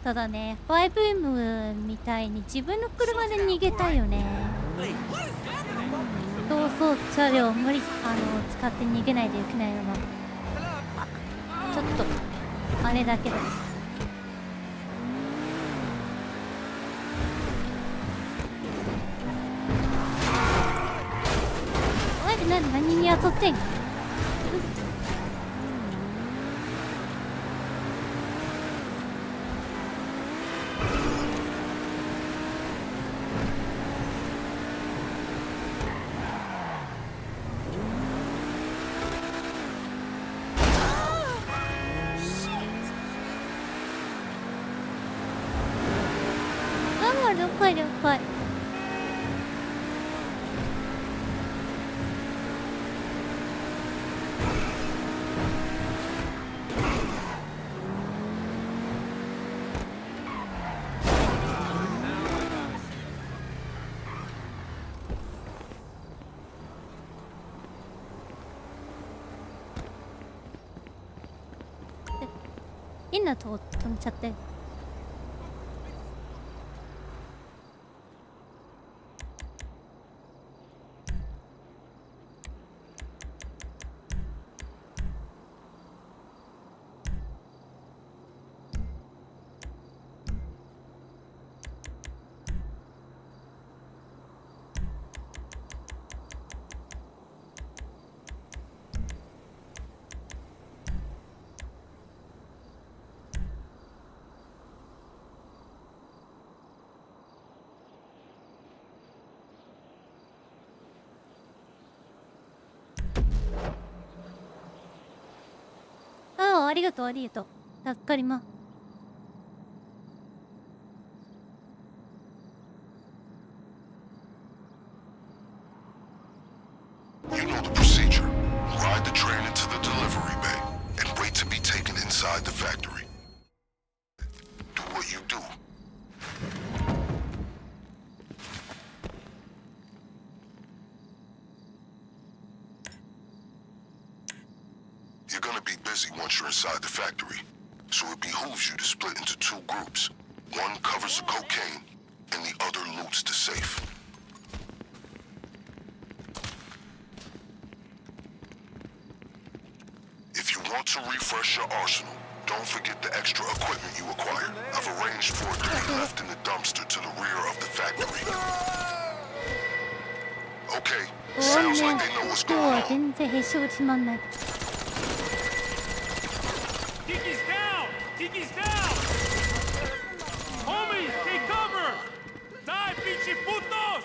ただね、5M みたいに自分の車で逃げたいよね。逃走車両無理使って逃げないといけないのがちょっとあれだけど。何に当たってんの？了解了解。変なとこ飛んじゃって。ありがとうありがとう。助かります。You know the procedure. Ride the train into the delivery bay and wait to be taken inside the factory. Do what you do. You're gonna be busy once you're inside the factory, so it behooves you to split into two groups. One covers the cocaine, and the other loots the safe. If you want to refresh your arsenal, don't forget the extra equipment you acquired. I've arranged for it to be left in the dumpster to the rear of the factory. Okay, sounds like they know what's going on. 全然へし折しまんない。Kiki's down! Kiki's down! Homies, take cover! Die, pinche putos!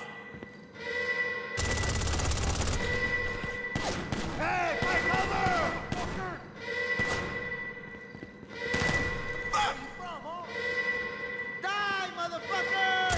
Hey, take cover! Die, motherfucker!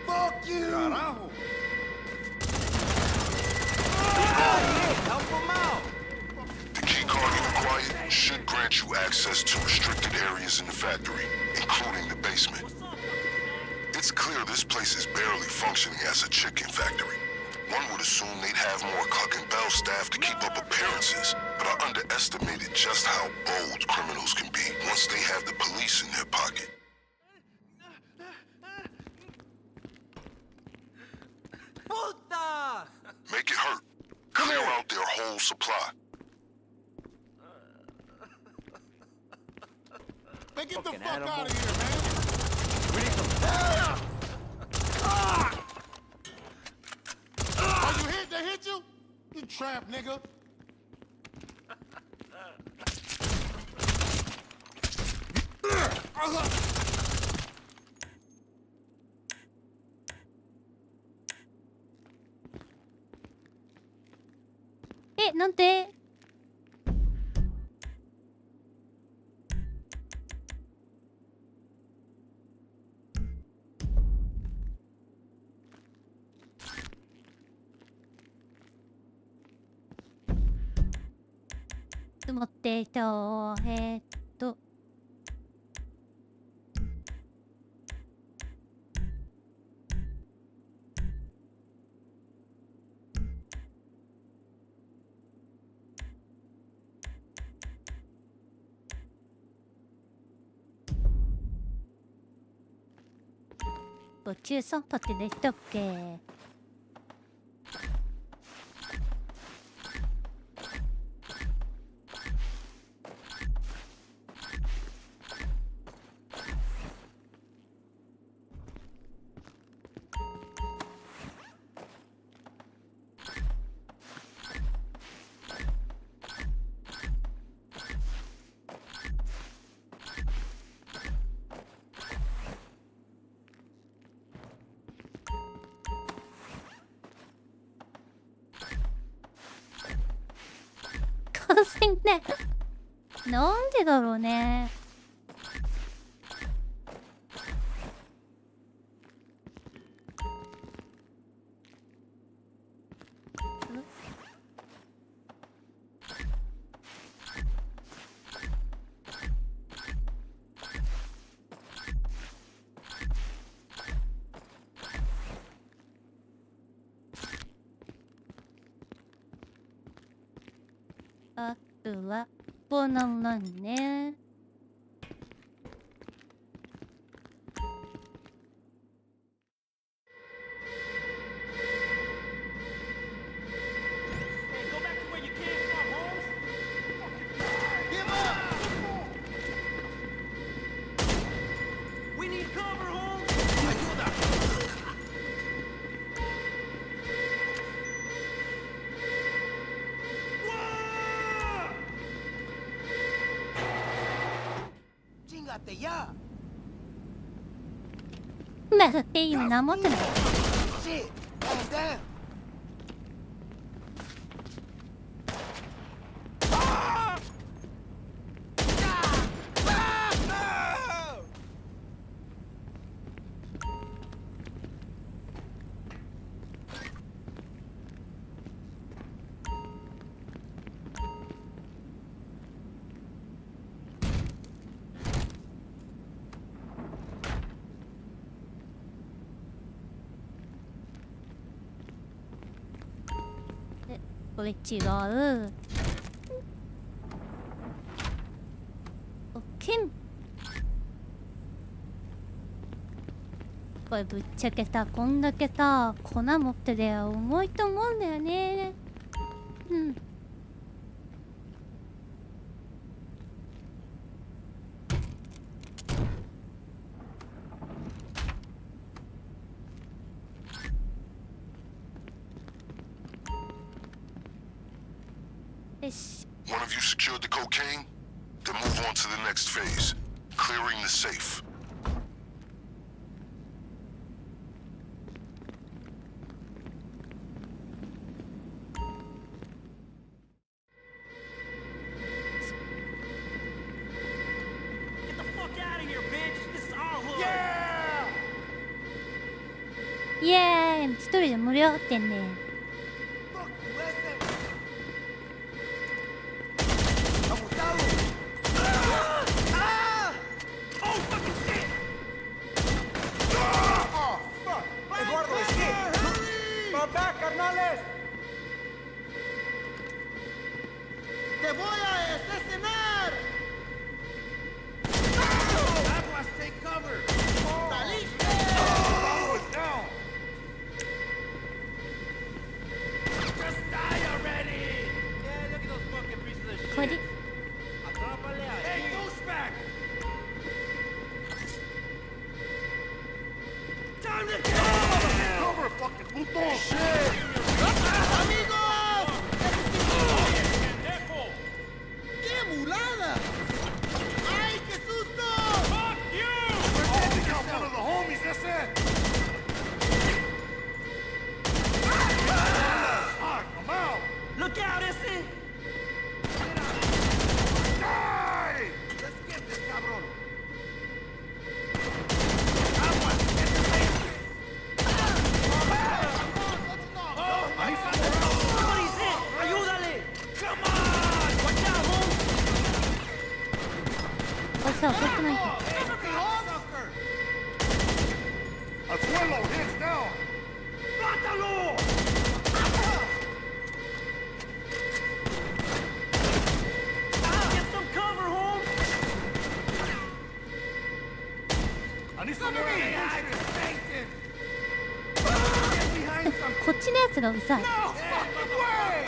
Fuck you! Carajo! Help him out! The key card you acquired should grant you access to restricted areas in the factory, including the basement. It's clear this place is barely functioning as a chicken factory. One would assume they'd have more Cluck and Bell staff to keep up appearances, but I underestimated just how bold criminals can be once they have the police in their pocket. Puta! Make it hurt. Clear out their whole supply. Man, get the Fucking fuck animal. out of here, man. We need some... Oh, you hit? They hit you? You trap, nigga. Eh, なんてと待って、中3波ってできたっけ？感染ね。なんでだろうね。あとはボナナね。まあ、って今何もってない。これ違う。おけん。これぶっちゃけさ、こんだけさ、粉持ってりゃ重いと思うんだよね。うん。One of you secured the cocaine? Then move on to the next phase. Clearing the safe. Get the fuck out of here, bitch! This is our hood! Yeah! イエーイ、一人で盛り上がってんね。¡Te voy a asesinar! Aguas, take cover! ¡Saliste! Al suelo, hands down! ¡Mátalo! Get some cover, Holmes! I need some more ammunition! Get behind some こっちのやつがうざい。 fucking way!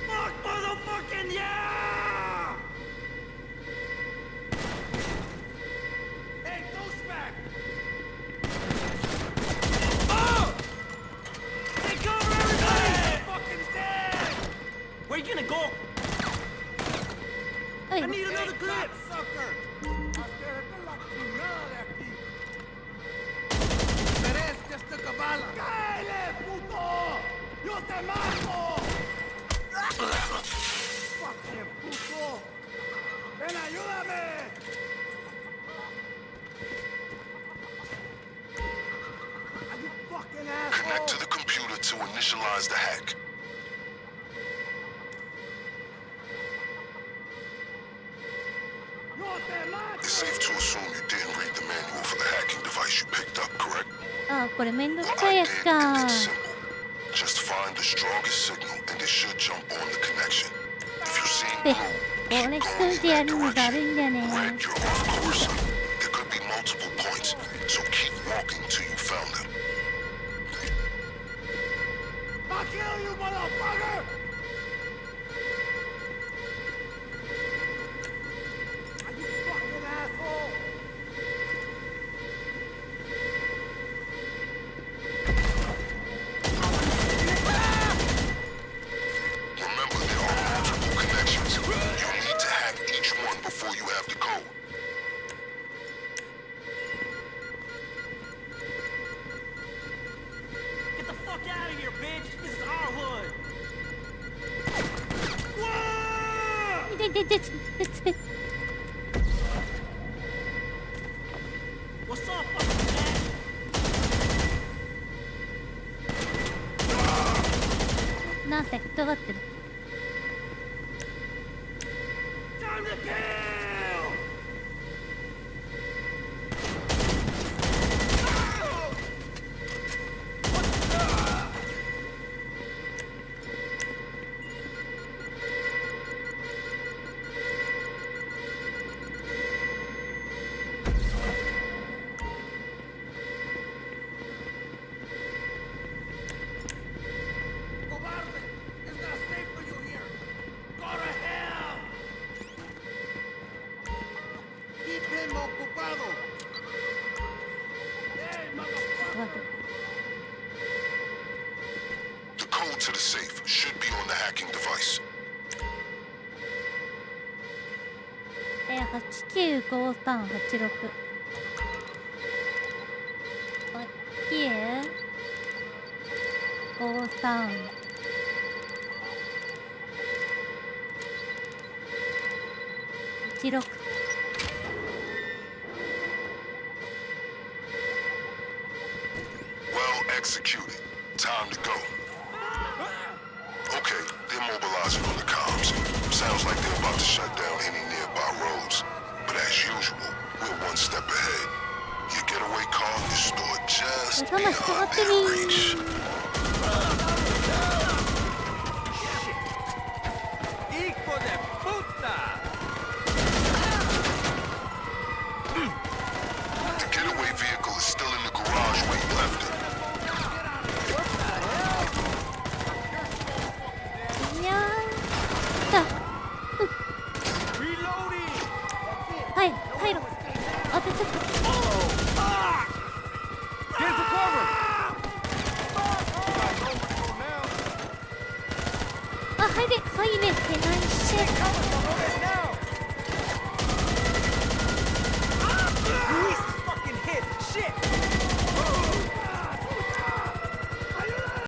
Fuck, motherfucking yeah! Hey, douchebag! Oh! Take cover, everybody! Fucking dead! Where you gonna go? はい I need another clip! Sucker! Hasta la chingada de aquí! Merezca esta cabala! ¡Cáele, puto! ¡Yo te mato! ¡Fucking puto! ¡Ven, ayúdame! Are you fucking asshole? Connect to the computer to initialize the hack. ¡Yo te mato! It's safe to assume you didn't read the manual for the hacking device you picked up, correct? あ、これめんどく What さい I や did, つか。 it's simple. Just find the strongest signal and it should jump on the connection. If you're seeing で、 blue, これ keep 一 going 人 in でや that るのだるい direction. んだよね。 Red, you're off course. There could be multiple points, so keep walking till you found them. I'll kill you, motherfucker! Are you fucking asshole? Remember, there are multiple connections. You need to hack each one before you have the code. Get the fuck out of here, bitch! This is our hood! Whoa! で、What's up, fucking cat? なんて吹っ飛ばってる。 Time to kill! Cobarde! It's not safe for you here! Go to hell! Keep him ocupado! Hey, motherfucker! The code to the safe should be on the hacking device. 895386。8953。16。 Well executed. Time to go. Okay, they're mobilizing on the comms. Sounds like they're about to shut down any nearby roads. But as usual, we're one step ahead. Your getaway car is stored just beyond their reach. ¡Hijo de puta! The getaway vehicle is still in the garage where you left it. いやーだ。はい、入ろう。あ、ちょっと。 Get into cover! あ、入れてないし。